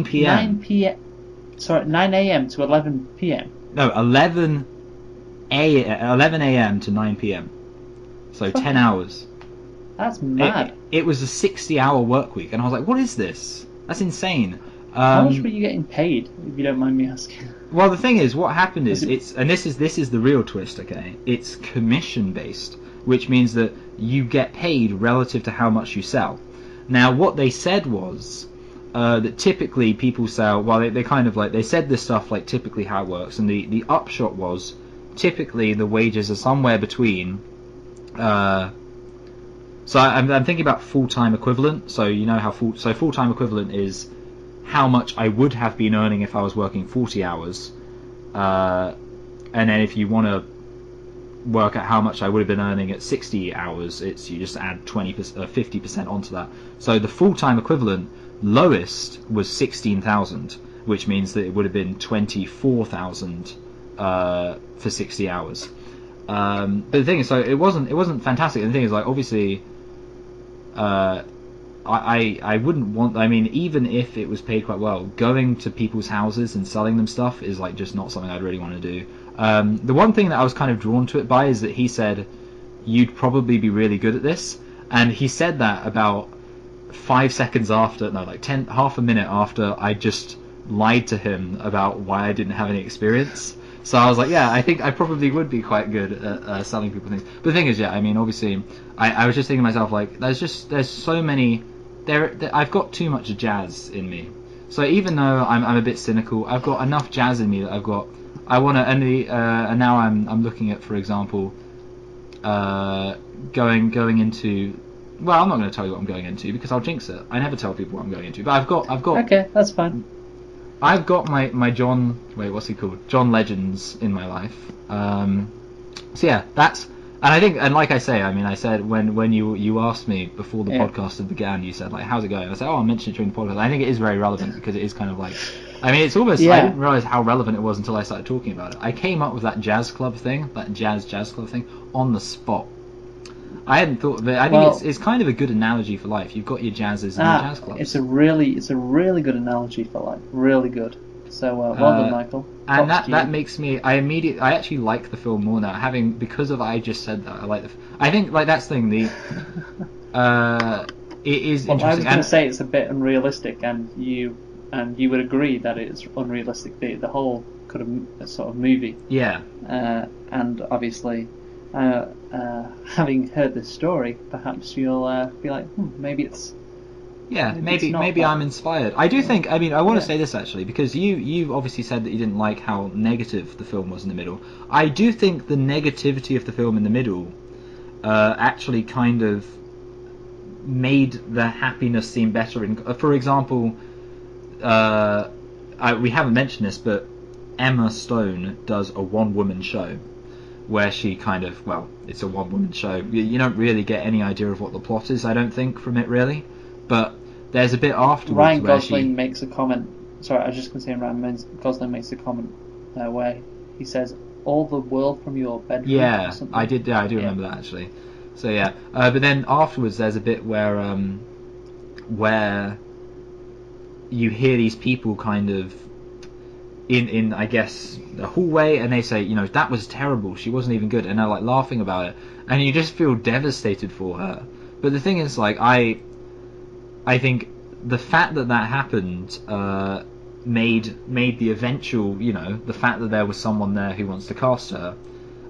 p.m. 9 a.m. to 11 p.m. No, 11 a.m. to 9 p.m. So 10 hours. That's mad. It was a 60-hour work week, and I was like, what is this? That's insane. How much were you getting paid, if you don't mind me asking? Well, the thing is, what happened is, this is the real twist, okay? It's commission based, which means that you get paid relative to how much you sell. Now, what they said was that typically people sell, well, they kind of like, they said this stuff like typically how it works, and the upshot was typically the wages are somewhere between, so I'm thinking about full-time equivalent. So you know how full-time equivalent is how much I would have been earning if I was working 40 hours, and then if you want to work out how much I would have been earning at 60 hours, it's you just add 50% onto that. So the full-time equivalent lowest was 16,000, which means that it would have been 24,000 for 60 hours. But the thing is, so it wasn't fantastic. And the thing is, like, obviously, I wouldn't want. I mean, even if it was paid quite well, going to people's houses and selling them stuff is like just not something I'd really want to do. The one thing that I was kind of drawn to it by is that he said you'd probably be really good at this, and he said that about 5 seconds after, no, like half a minute after I just lied to him about why I didn't have any experience. So I was like, yeah, I think I probably would be quite good at selling people things. But the thing is, yeah, I mean, obviously, I was just thinking to myself, like, there's so many, I've got too much jazz in me. So even though I'm a bit cynical, I've got enough jazz in me that I want to, and now I'm looking at, for example, going into, well, I'm not going to tell you what I'm going into because I'll jinx it. I never tell people what I'm going into, but I've got. Okay, that's fine. I've got my John. Wait, what's he called? John Legends in my life. So yeah, that's And I think, and like I say, I mean, I said when you asked me before the Yeah. podcast had began, you said like, "How's it going?" I said, "Oh, I mentioned it during the podcast." I think it is very relevant because it is kind of like, I mean, it's almost. I Yeah. didn't realize how relevant it was until I started talking about it. I came up with that jazz club thing, that jazz club thing, on the spot. I hadn't thought of it. I think Well- it's kind of a good analogy for life. You've got your jazzes and your jazz clubs. It's a really good analogy for life. Really good. So well done, Michael. And Props to that you. makes me. I actually like the film more now, because of I just said that. I like the. I think like that's the thing. The it is Well, I was interesting. going to say it's a bit unrealistic, and you would agree that it's unrealistic. The whole sort of movie. Yeah. And obviously, having heard this story, perhaps you'll be like, maybe it's. Yeah, Maybe it's not maybe that. I'm inspired. I do think. I mean, I want to Yeah. say this actually because you obviously said that you didn't like how negative the film was in the middle. I do think the negativity of the film in the middle actually kind of made the happiness seem better. For example, we haven't mentioned this, but Emma Stone does a one-woman show where she kind of, it's a one-woman show. You don't really get any idea of what the plot is, I don't think, from it really. But there's a bit afterwards Ryan where Gosling makes a comment. Sorry, I was just going to say Ryan Gosling makes a comment where he says, "All the world from your bedroom." Yeah, or something. I did. Yeah, I do remember that actually. So yeah, but then afterwards, there's a bit where you hear these people kind of in I guess the hallway, and they say, that was terrible. She wasn't even good, and they're like laughing about it, and you just feel devastated for her. But the thing is, like I think the fact that happened made the eventual, the fact that there was someone there who wants to cast her.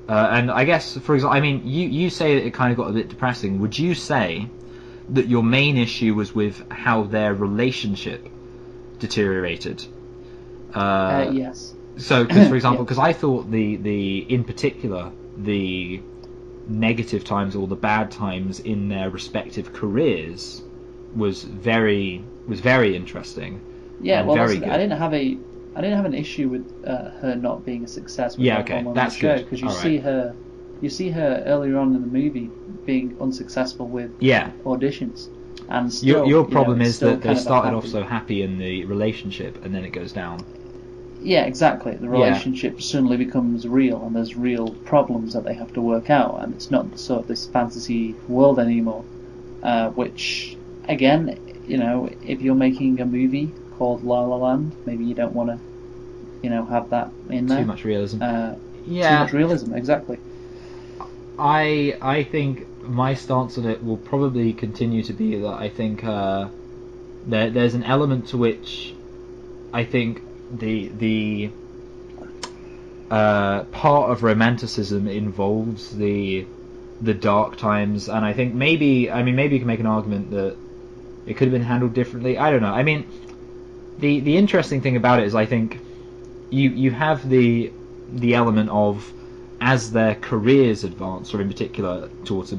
And I guess, for example, I mean, you say that it kind of got a bit depressing. Would you say that your main issue was with how their relationship deteriorated? Yes. So, because for example, Yeah. because I thought in particular, the negative times or the bad times in their respective careers was very interesting. Yeah, and well, very listen, good. I didn't have an issue with her not being a success with Yeah, that okay, one that's show, good. because All right. you see her earlier on in the movie being unsuccessful with Yeah. auditions, and still, Your problem it's is still that they kind of a started off happy- so happy in the relationship, and then it goes down. Yeah, exactly. The Yeah. relationship suddenly becomes real, and there's real problems that they have to work out, and it's not sort of this fantasy world anymore. Which, again, if you're making a movie called La La Land, maybe you don't want to, have that in there. Too much realism. Too Yeah, much realism, exactly. I think my stance on it will probably continue to be that I think there's an element to which I think the part of romanticism involves the dark times, and I think maybe you can make an argument that it could have been handled differently. I don't know. I mean, the interesting thing about it is I think you have the element of, as their careers advance, or in particular towards in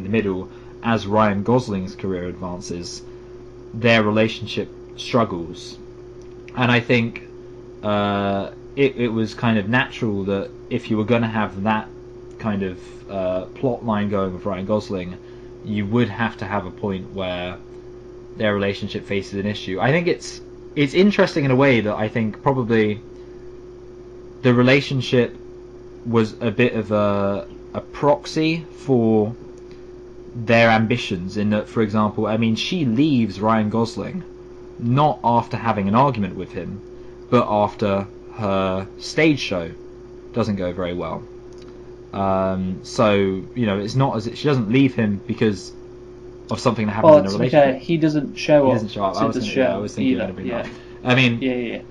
the middle, as Ryan Gosling's career advances, their relationship struggles, and I think it was kind of natural that if you were going to have that kind of plot line going with Ryan Gosling, you would have to have a point where their relationship faces an issue. I think it's interesting in a way that I think probably the relationship was a bit of a proxy for their ambitions, in that, for example, I mean, she leaves Ryan Gosling not after having an argument with him, but after her stage show doesn't go very well. So it's not as if she doesn't leave him because of something that happens in a to be relationship. fair, he doesn't show He up. doesn't show up. To I was the thinking, show I was thinking either. of bring Yeah. that up. I mean, Yeah.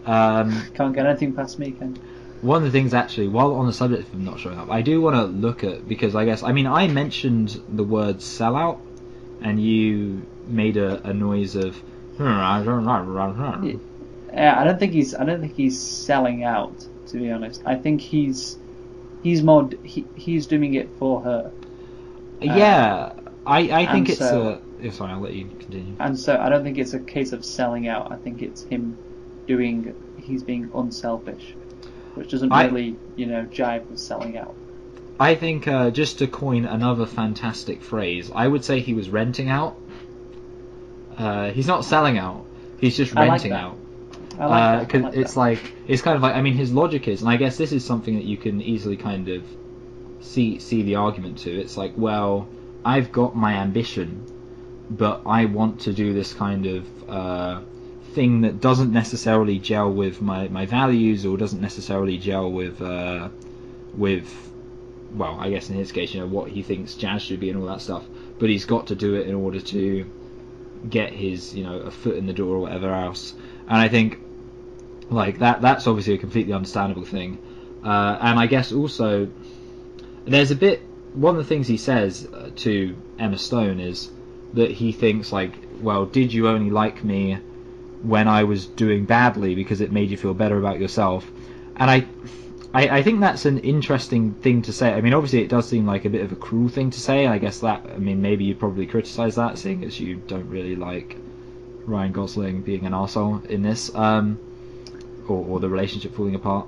Can't get anything past me, can you? one of the things actually, while on the subject of him not showing up, I do want to look at, because I mentioned the word sellout, and you made a noise of. Yeah, I don't think he's selling out, to be honest. I think he's doing it for her. Yeah, I think and it's so- sorry, I'll let you continue. And so I don't think it's a case of selling out. I think it's he's being unselfish, which doesn't really, jive with selling out. I think just to coin another fantastic phrase, I would say he was renting out. He's not selling out. He's just renting out. I like that. Because it's kind of like, I mean, his logic is, and I guess this is something that you can easily kind of see the argument to. It's like, well, I've got my ambition, but I want to do this kind of thing that doesn't necessarily gel with my values, or doesn't necessarily gel with well, I guess in his case, what he thinks jazz should be and all that stuff. But he's got to do it in order to get his, a foot in the door or whatever else. And I think, like, that's obviously a completely understandable thing. And I guess also, there's a bit, one of the things he says to Emma Stone is that he thinks, like, well, did you only like me when I was doing badly because it made you feel better about yourself? And I think that's an interesting thing to say. I mean, obviously it does seem like a bit of a cruel thing to say. I guess that, I mean, maybe you'd probably criticise that, seeing as you don't really like Ryan Gosling being an arsehole in this, or the relationship falling apart.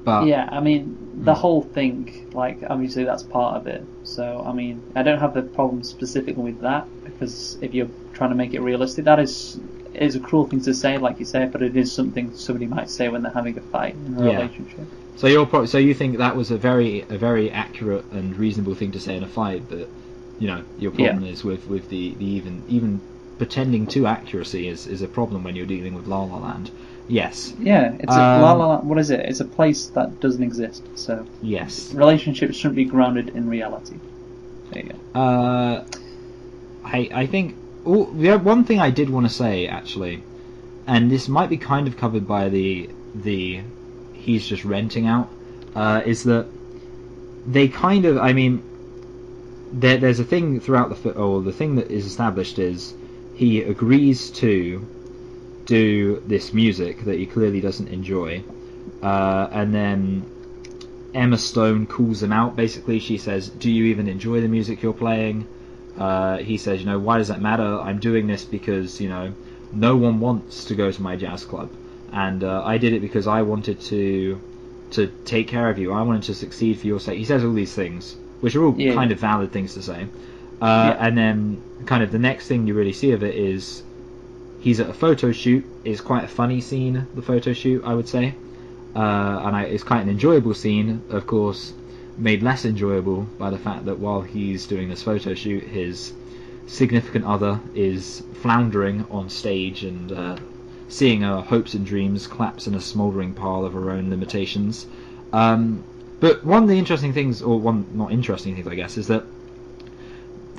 But yeah, I mean, the whole thing, like, obviously that's part of it. So, I mean, I don't have the problem specifically with that, because if you're trying to make it realistic, that is a cruel thing to say, like you say, but it is something somebody might say when they're having a fight in a relationship. So so you think that was a very accurate and reasonable thing to say in a fight, but your problem is with the even pretending to accuracy is a problem when you're dealing with La La Land. Yes. Yeah, it's La La Land. What is it? It's a place that doesn't exist. So yes, relationships shouldn't be grounded in reality. There you go. I think. One thing I did want to say, actually, and this might be kind of covered by the he's just renting out, is that they kind of, I mean, there's a thing throughout the thing that is established is he agrees to do this music that he clearly doesn't enjoy, and then Emma Stone calls him out. Basically, she says, "Do you even enjoy the music you're playing?" He says, why does that matter? I'm doing this because, no one wants to go to my jazz club. And I did it because I wanted to take care of you. I wanted to succeed for your sake. He says all these things, which are all kind of valid things to say. And then kind of the next thing you really see of it is he's at a photo shoot. It's quite a funny scene, the photo shoot, I would say. It's quite an enjoyable scene, of course, made less enjoyable by the fact that while he's doing this photo shoot, his significant other is floundering on stage and seeing her hopes and dreams collapse in a smouldering pile of her own limitations. But one of the interesting things, or one not interesting things, I guess, is that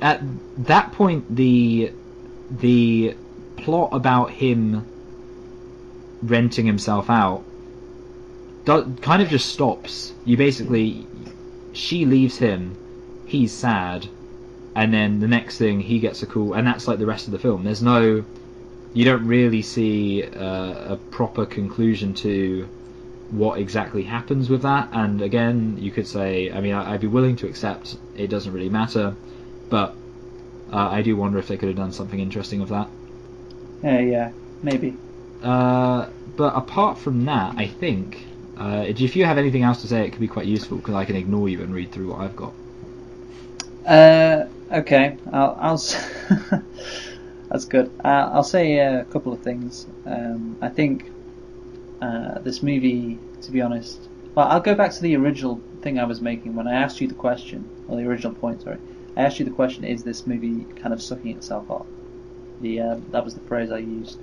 at that point the plot about him renting himself out kind of just stops. She leaves him, he's sad, and then the next thing he gets a call, and that's like the rest of the film. You don't really see a proper conclusion to what exactly happens with that. And again, you could say, I mean, I'd be willing to accept it doesn't really matter, but I do wonder if they could have done something interesting with that. Yeah, maybe. But apart from that, I think, if you have anything else to say, it could be quite useful, because I can ignore you and read through what I've got. Okay, I'll that's good. I'll say a couple of things. I think this movie, to be honest, well, I'll go back to the original thing I was making when I asked you the question, or the original point, sorry. I asked you the question, is this movie kind of sucking itself off? That was the phrase I used.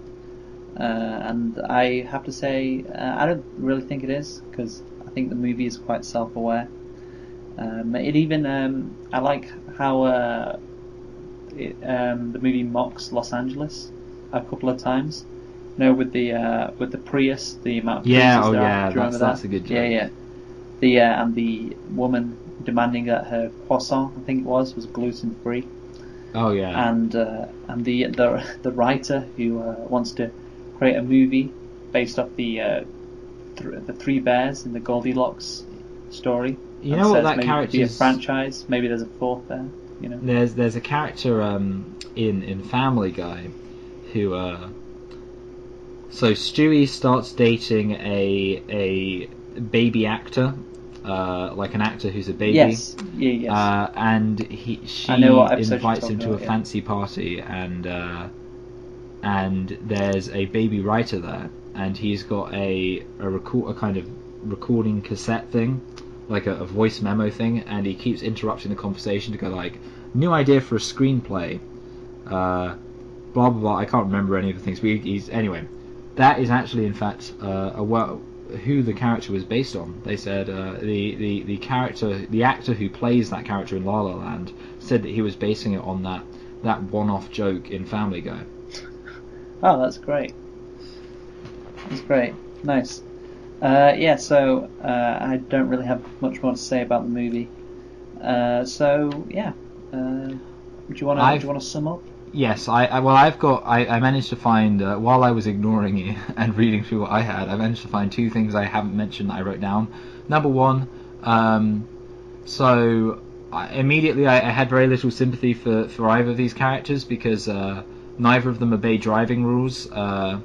And I have to say, I don't really think it is, because I think the movie is quite self-aware. I like how the movie mocks Los Angeles a couple of times. With the Prius, the amount of Priuses that's a good joke. Yeah. And the woman demanding that her croissant, I think it was gluten free. Oh yeah. And the writer who wants to create a movie based off the three bears in the Goldilocks story. You know what that character is? A franchise. Maybe there's a fourth there. There's a character in Family Guy who so Stewie starts dating a baby actor like an actor who's a baby. Yes. Yeah. Yes. And she I know what episode you're invites him talking to a about, yeah. fancy party, and there's a baby writer there, and he's got a kind of recording cassette thing, like a voice memo thing, and he keeps interrupting the conversation to go like, new idea for a screenplay, blah blah blah. I can't remember any of the things, but anyway. That is actually, in fact, who the character was based on. They said the actor who plays that character in La La Land said that he was basing it on that one-off joke in Family Guy. Oh, that's great. That's great. Nice. So I don't really have much more to say about the movie. Do you want to sum up? Yes, I managed to find, while I was ignoring you and reading through what I had, I managed to find two things I haven't mentioned that I wrote down. Number one, immediately I had very little sympathy for either of these characters because neither of them obey driving rules. Emma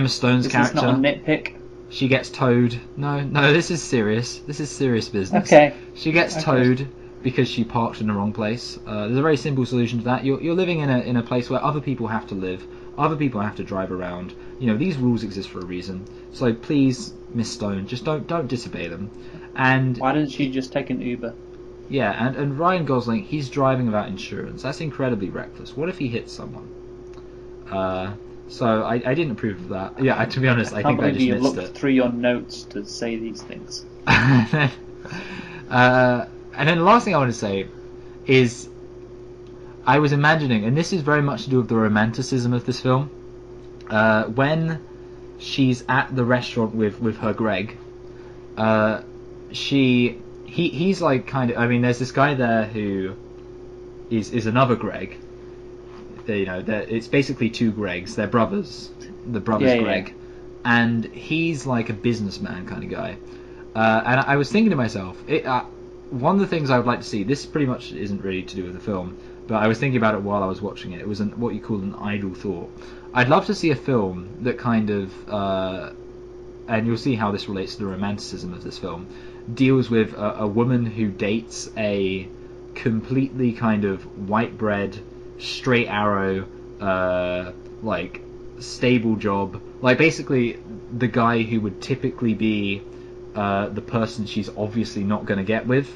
Stone's character... Is this not a nitpick? She gets towed. No, this is serious. This is serious business. Okay. She gets towed because she parked in the wrong place. There's a very simple solution to that. You're living in a place where other people have to live, other people have to drive around. You know, these rules exist for a reason. So please, Miss Stone, just don't disobey them. And why didn't she just take an Uber? Yeah, and Ryan Gosling, he's driving without insurance. That's incredibly reckless. What if he hits someone? So I didn't approve of that. Yeah, to be honest, I think I just missed it. You looked through your notes to say these things. And then the last thing I want to say is I was imagining, and this is very much to do with the romanticism of this film, when she's at the restaurant with her Greg, he's like kind of, I mean, there's this guy there who is another Greg. It's basically two Gregs. They're brothers. The brothers Greg. Yeah. And he's like a businessman kind of guy. And I was thinking to myself, one of the things I would like to see, this pretty much isn't really to do with the film, but I was thinking about it while I was watching it. It was what you call an idle thought. I'd love to see a film that kind of, and you'll see how this relates to the romanticism of this film, deals with a woman who dates a completely kind of white bread, straight arrow, like stable job, like basically the guy who would typically be the person she's obviously not going to get with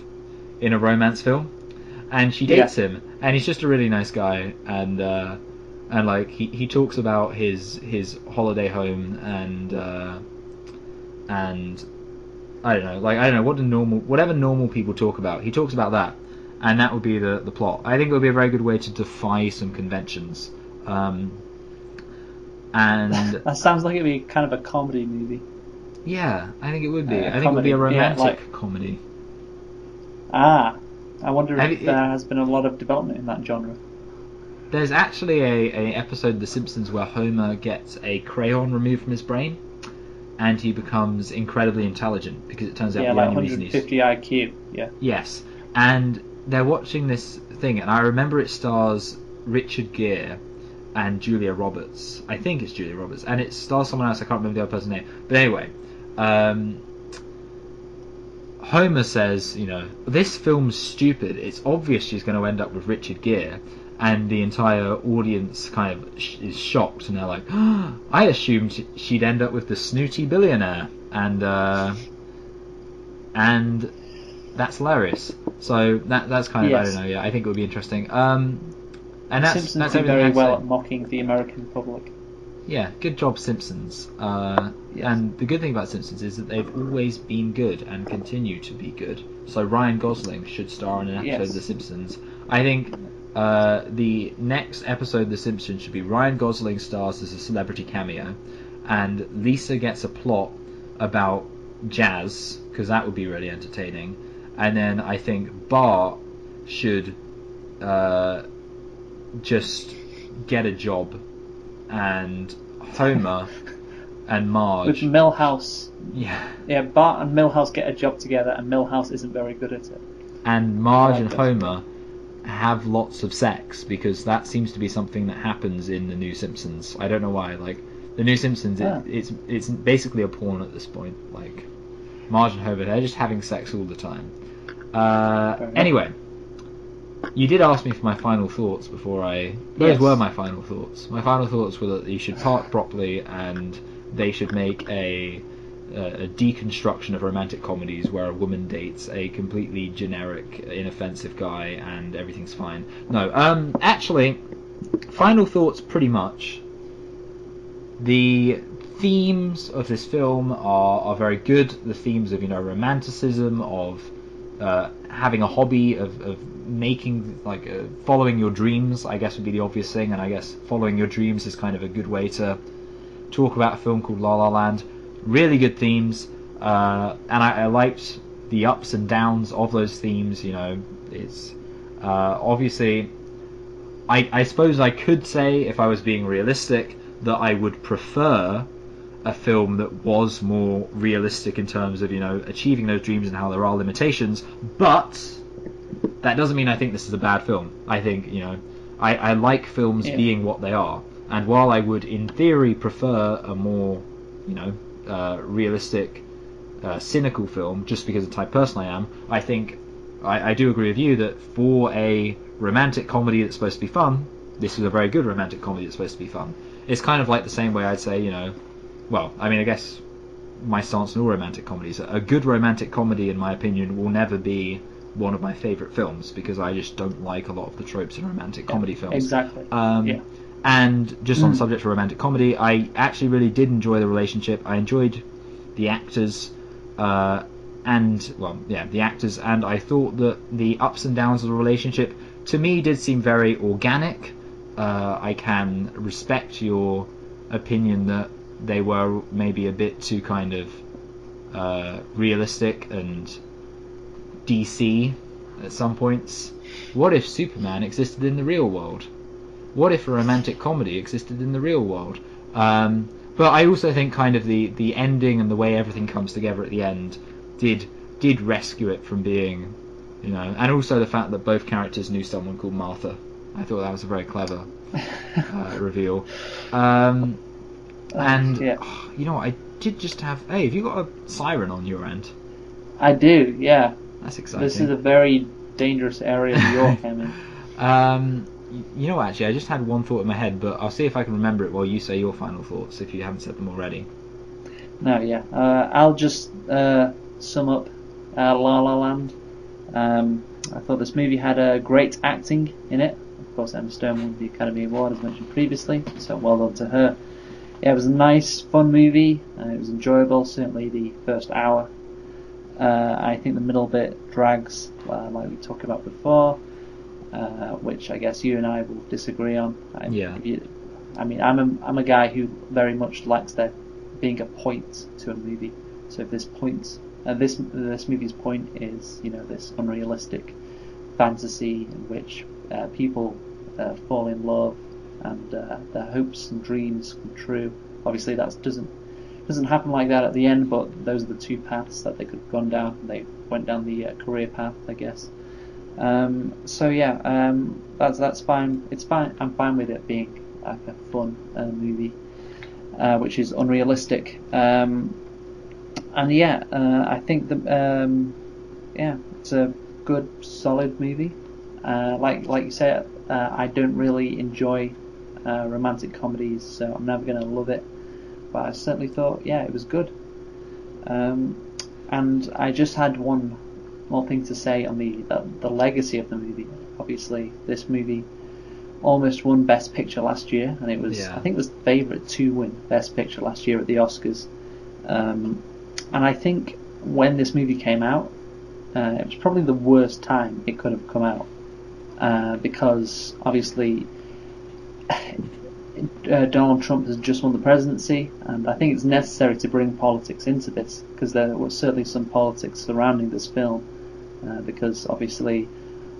in a romance film, and she dates him, and he's just a really nice guy, and like he talks about his holiday home, and I don't know whatever normal people talk about, he talks about that, and that would be the plot. I think it would be a very good way to defy some conventions, and that sounds like it'd be kind of a comedy movie. Yeah, I think it would be. I think it would be a romantic comedy. I wonder if there has been a lot of development in that genre. There's actually a episode of The Simpsons where Homer gets a crayon removed from his brain, and he becomes incredibly intelligent because it turns out the like only reason 150 IQ. Yeah. Yes, and they're watching this thing, and I remember it stars Richard Gere and Julia Roberts. I think it's Julia Roberts, and it stars someone else. I can't remember the other person's name. But anyway, Homer says, this film's stupid. It's obvious she's going to end up with Richard Gere, and the entire audience kind of is shocked, and they're like, I assumed she'd end up with the snooty billionaire, and that's hilarious. So that's kind of, I don't know. Yeah, I think it would be interesting. And Simpsons do very well at mocking the American public. Yeah, good job, Simpsons. And the good thing about Simpsons is that they've always been good and continue to be good. So Ryan Gosling should star in an episode of The Simpsons. I think the next episode of The Simpsons should be Ryan Gosling stars as a celebrity cameo, and Lisa gets a plot about jazz, because that would be really entertaining. And then I think Bart should just get a job, and Homer and Marge with Milhouse. Yeah, Bart and Milhouse get a job together, and Milhouse isn't very good at it. And Marge and Homer have lots of sex, because that seems to be something that happens in the new Simpsons. I don't know why. Like the new Simpsons, it's basically a porn at this point. Like, margin over. They're just having sex all the time. enough. Anyway, you did ask me for my final thoughts before Those Yes. were my final thoughts. My final thoughts were that you should park properly, and they should make a deconstruction of romantic comedies where a woman dates a completely generic, inoffensive guy and everything's fine. No, actually, final thoughts pretty much. The themes of this film are very good. The themes of, romanticism, of having a hobby, of making, following your dreams, I guess would be the obvious thing, and I guess following your dreams is kind of a good way to talk about a film called La La Land. Really good themes, and I liked the ups and downs of those themes. It's obviously, I suppose I could say, if I was being realistic, that I would prefer a film that was more realistic in terms of, achieving those dreams and how there are limitations, but that doesn't mean I think this is a bad film. I think, I like films being what they are, and while I would, in theory, prefer a more, realistic, cynical film, just because of the type of person I am, I think I do agree with you that for a romantic comedy that's supposed to be fun, this is a very good romantic comedy that's supposed to be fun. It's kind of like the same way I'd say, I guess my stance on all romantic comedies, a good romantic comedy, in my opinion, will never be one of my favourite films, because I just don't like a lot of the tropes in romantic comedy films. Exactly. And just on the subject of romantic comedy, I actually really did enjoy the relationship. I enjoyed the actors, the actors, and I thought that the ups and downs of the relationship, to me, did seem very organic. I can respect your opinion that they were maybe a bit too kind of realistic and DC at some points. What if Superman existed in the real world? What if a romantic comedy existed in the real world? But I also think kind of the ending and the way everything comes together at the end did rescue it from being, and also the fact that both characters knew someone called Martha. I thought that was a very clever reveal. And you know what? I did just have. Hey, have you got a siren on your end? I do. Yeah. That's exciting. This is a very dangerous area of York, I mean. You know, actually, I just had one thought in my head, but I'll see if I can remember it while you say your final thoughts, if you haven't said them already. No, yeah. I'll just sum up La La Land. I thought this movie had great acting in it. Of course, Emma Stone won the Academy Award, as mentioned previously, so well done to her. Yeah, it was a nice, fun movie. It was enjoyable, certainly the first hour. I think the middle bit drags, like we talked about before, which I guess you and I will disagree on. I'm a guy who very much likes there being a point to a movie. So if this movie's point is, this unrealistic fantasy in which people fall in love and their hopes and dreams come true. Obviously, that doesn't happen like that at the end, but those are the two paths that they could have gone down. They went down the career path, I guess. That's fine. It's fine. I'm fine with it being like a fun movie, which is unrealistic. I think it's a good, solid movie. Like you say, I don't really enjoy romantic comedies, so I'm never going to love it. But I certainly thought, it was good. And I just had one more thing to say on the legacy of the movie. Obviously, this movie almost won Best Picture last year, and it was I think it was the favourite to win Best Picture last year at the Oscars. And I think when this movie came out, it was probably the worst time it could have come out, because obviously Donald Trump has just won the presidency, and I think it's necessary to bring politics into this, because there was certainly some politics surrounding this film, because obviously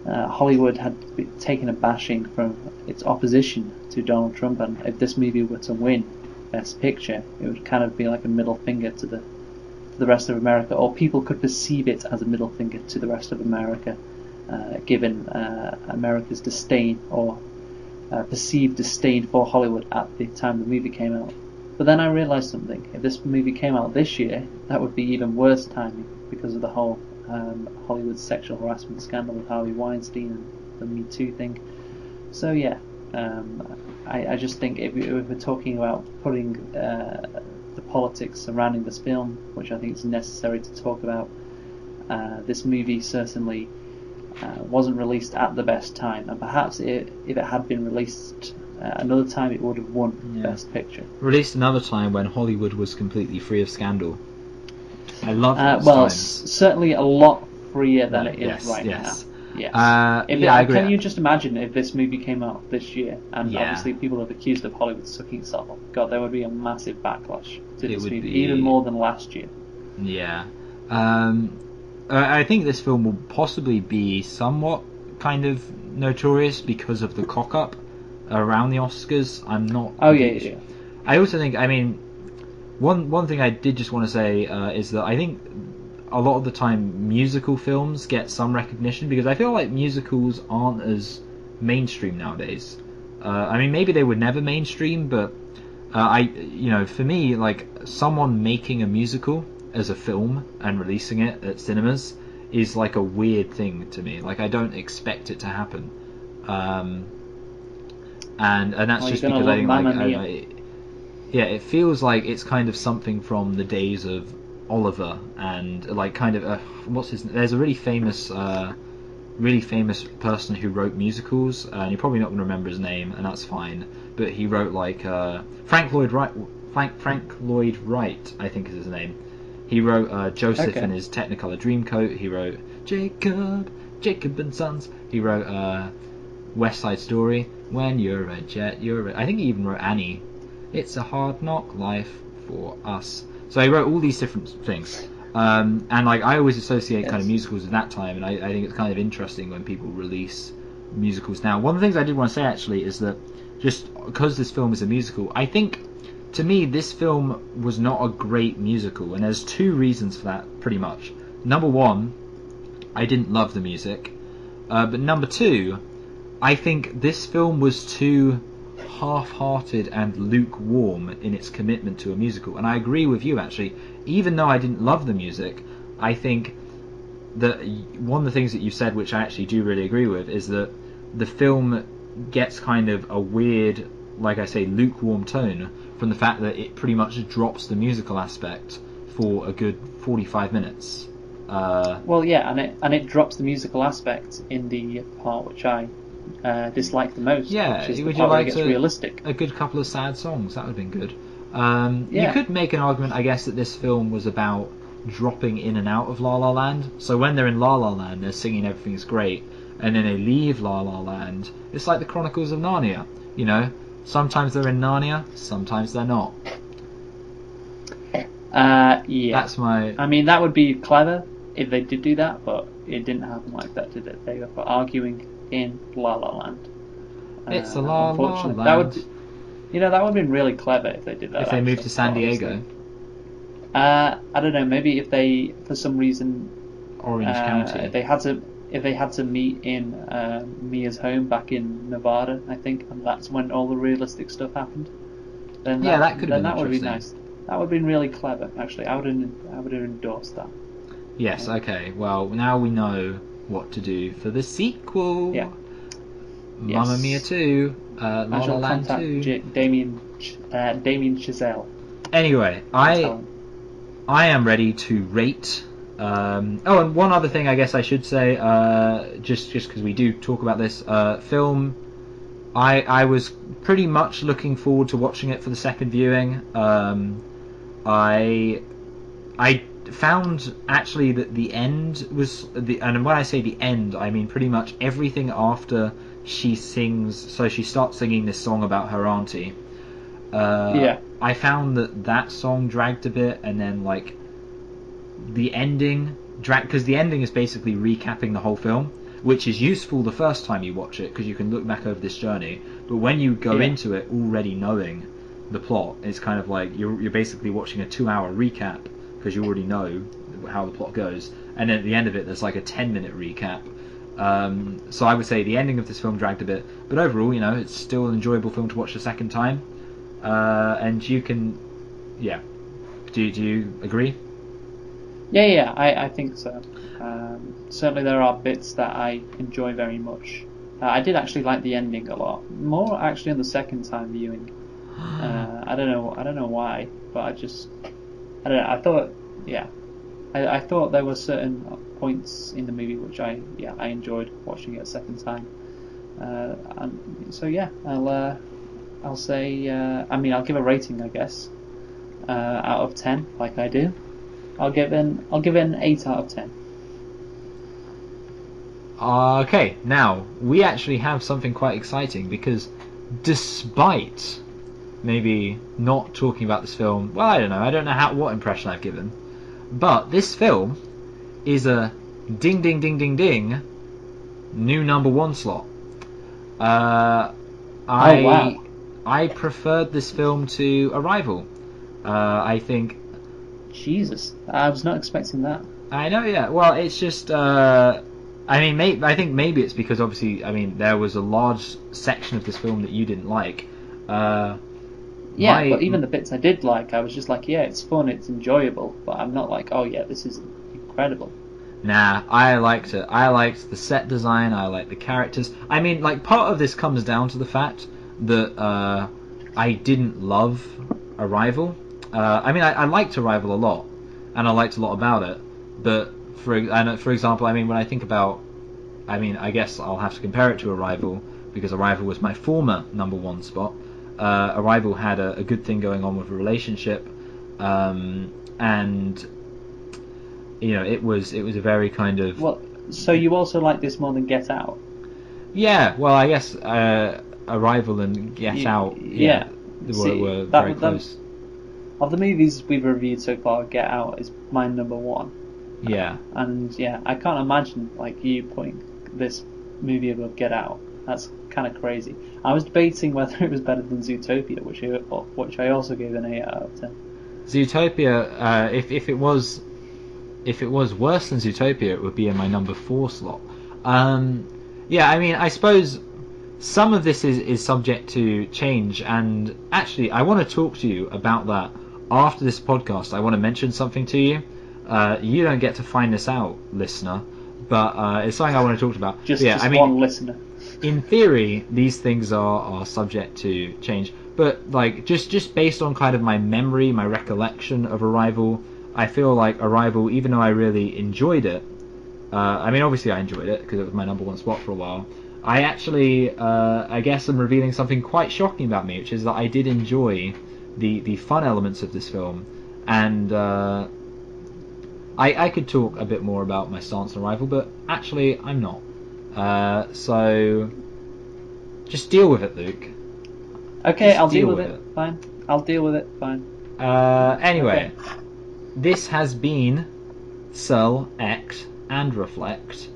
Hollywood had taken a bashing from its opposition to Donald Trump, and if this movie were to win Best Picture, it would kind of be like a middle finger to the rest of America, or people could perceive it as a middle finger to the rest of America, given America's disdain or perceived disdain for Hollywood at the time the movie came out. But then I realised something. If this movie came out this year, that would be even worse timing because of the whole Hollywood sexual harassment scandal with Harvey Weinstein and the Me Too thing. So yeah, I just think if we're talking about putting the politics surrounding this film, which I think is necessary to talk about, this movie certainly wasn't released at the best time, and perhaps if it had been released another time, it would have won Best Picture. Released another time when Hollywood was completely free of scandal. I love those well, times. Certainly a lot freer than it is right now. Yes. I agree. Can you just imagine if this movie came out this year, and obviously people have accused of Hollywood sucking itself off? God, there would be a massive backlash to this movie, even more than last year. Yeah. I think this film will possibly be somewhat kind of notorious because of the cock-up around the Oscars. I'm not... Oh, yeah. I also think, I mean, one thing I did just want to say is that I think a lot of the time musical films get some recognition because I feel like musicals aren't as mainstream nowadays. I mean, maybe they were never mainstream, but for me, like, someone making a musical as a film and releasing it at cinemas is like a weird thing to me. Like, I don't expect it to happen. And that's just because I think it feels like it's kind of something from the days of Oliver and like kind of there's a really famous person who wrote musicals, and you're probably not going to remember his name, and that's fine, but he wrote like Frank Lloyd Wright, I think is his name. He wrote Joseph in his Technicolor Dreamcoat. He wrote Jacob and Sons. He wrote West Side Story. When you're a jet, I think he even wrote Annie. It's a hard knock life for us. So he wrote all these different things. And like I always associate kind of musicals at that time, and I think it's kind of interesting when people release musicals now. One of the things I did want to say actually is that just because this film is a musical, I think to me this film was not a great musical, and there's two reasons for that pretty much. Number one, I didn't love the music, but number two, I think this film was too half-hearted and lukewarm in its commitment to a musical. And I agree with you actually, even though I didn't love the music, I think that one of the things that you said, which I actually do really agree with, is that the film gets kind of a weird, like I say, lukewarm tone from the fact that it pretty much drops the musical aspect for a good 45 minutes. Well, yeah, and it drops the musical aspect in the part which I dislike the most. Yeah, which is would the you part where it like gets realistic. a good couple of sad songs? That would have been good. Yeah. You could make an argument, I guess, that this film was about dropping in and out of La La Land. So when they're in La La Land, they're singing everything's great, and then they leave La La Land. It's like the Chronicles of Narnia, you know? Sometimes they're in Narnia, sometimes they're not. Yeah. That's my... I mean, that would be clever if they did do that, but it didn't happen like that, did it? They were arguing in La La Land. It's a La La Land. That would have been really clever if they did that. If they moved to San Diego. I don't know. Maybe if they, for some reason, Orange County. If they had to meet in Mia's home back in Nevada, I think, and that's when all the realistic stuff happened. Then that could have been that would be interesting. nice. That would have been really clever. Actually, I would have endorsed that. Yes. Okay. Well, now we know what to do for the sequel. Yeah. Mamma Mia 2, La La Land 2. Damien Chazelle. Anyway, I am ready to rate. And one other thing I guess I should say, just because we do talk about this film, I was pretty much looking forward to watching it for the second viewing. I found actually that the end was and when I say the end, I mean pretty much everything after she sings. So she starts singing this song about her auntie. I found that song dragged a bit, and then like the ending dragged, because the ending is basically recapping the whole film, which is useful the first time you watch it because you can look back over this journey. But when you go into it already knowing the plot, it's kind of like you're basically watching a 2-hour recap because you already know how the plot goes, and then at the end of it there's like a 10-minute recap. So I would say the ending of this film dragged a bit, but overall, it's still an enjoyable film to watch the second time. And you can yeah. Do you agree? Yeah, I think so. Certainly there are bits that I enjoy very much. I did actually like the ending a lot. More actually on the second time viewing. I don't know why, but I don't know. I thought, yeah, I thought there were certain points in the movie which I enjoyed watching it a second time. And so yeah, I'll say, I'll give a rating, I guess, out of 10, like I do. I'll give it an 8 out of 10. Okay, now we actually have something quite exciting because despite maybe not talking about this film, well, I don't know what impression I've given, but this film is a ding ding ding ding ding new number 1 slot. Wow. I preferred this film to Arrival. I think. Jesus, I was not expecting that. I know, yeah. Well, it's just. I think maybe it's because obviously, there was a large section of this film that you didn't like. But even the bits I did like, I was just like, yeah, it's fun, it's enjoyable, but I'm not like, oh yeah, this is incredible. Nah, I liked it. I liked the set design. I liked the characters. Part of this comes down to the fact that I didn't love Arrival. I liked Arrival a lot, and I liked a lot about it. But for example, when I think about, I guess I'll have to compare it to Arrival because Arrival was my former number 1 spot. Arrival had a good thing going on with a relationship, and it was a very kind of. Well, so you also like this more than Get Out? Yeah, well, I guess Arrival and Get Out, were very close. Of the movies we've reviewed so far, Get Out is my number 1. Yeah. And yeah, I can't imagine you putting this movie above Get Out. That's kind of crazy. I was debating whether it was better than Zootopia, which I also gave an 8 out of 10. Zootopia, if it was worse than Zootopia, it would be in my number 4 slot. I suppose some of this is subject to change, and actually I want to talk to you about that after this podcast. I want to mention something to you. You don't get to find this out, listener, but it's something I want to talk about. Just one listener. In theory, these things are subject to change, but just based on kind of my memory, my recollection of Arrival, I feel like Arrival, even though I really enjoyed it, obviously I enjoyed it because it was my number 1 spot for a while. I actually, I guess I'm revealing something quite shocking about me, which is that I did enjoy the fun elements of this film, and I could talk a bit more about my stance on Arrival, but actually I'm not. So just deal with it, Luke. Okay, just I'll deal with it. Fine. I'll deal with it. Fine. Anyway, okay. This has been Select and Reflect.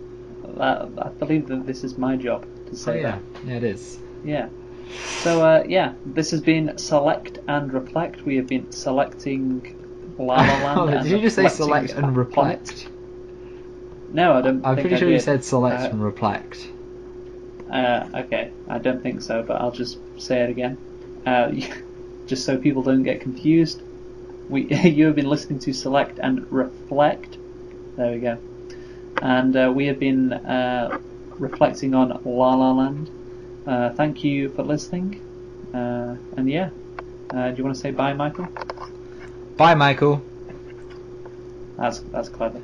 I believe that this is my job to say that. Yeah, it is. Yeah. So, this has been Select and Reflect. We have been selecting La La Land. Did you just say Select and Reflect? No, I don't. I'm pretty sure you said Select and Reflect. Okay, I don't think so, but I'll just say it again, just so people don't get confused. You have been listening to Select and Reflect. There we go. And we have been reflecting on La La Land. Thank you for listening. And yeah, do you want to say bye, Michael? Bye, Michael. That's clever.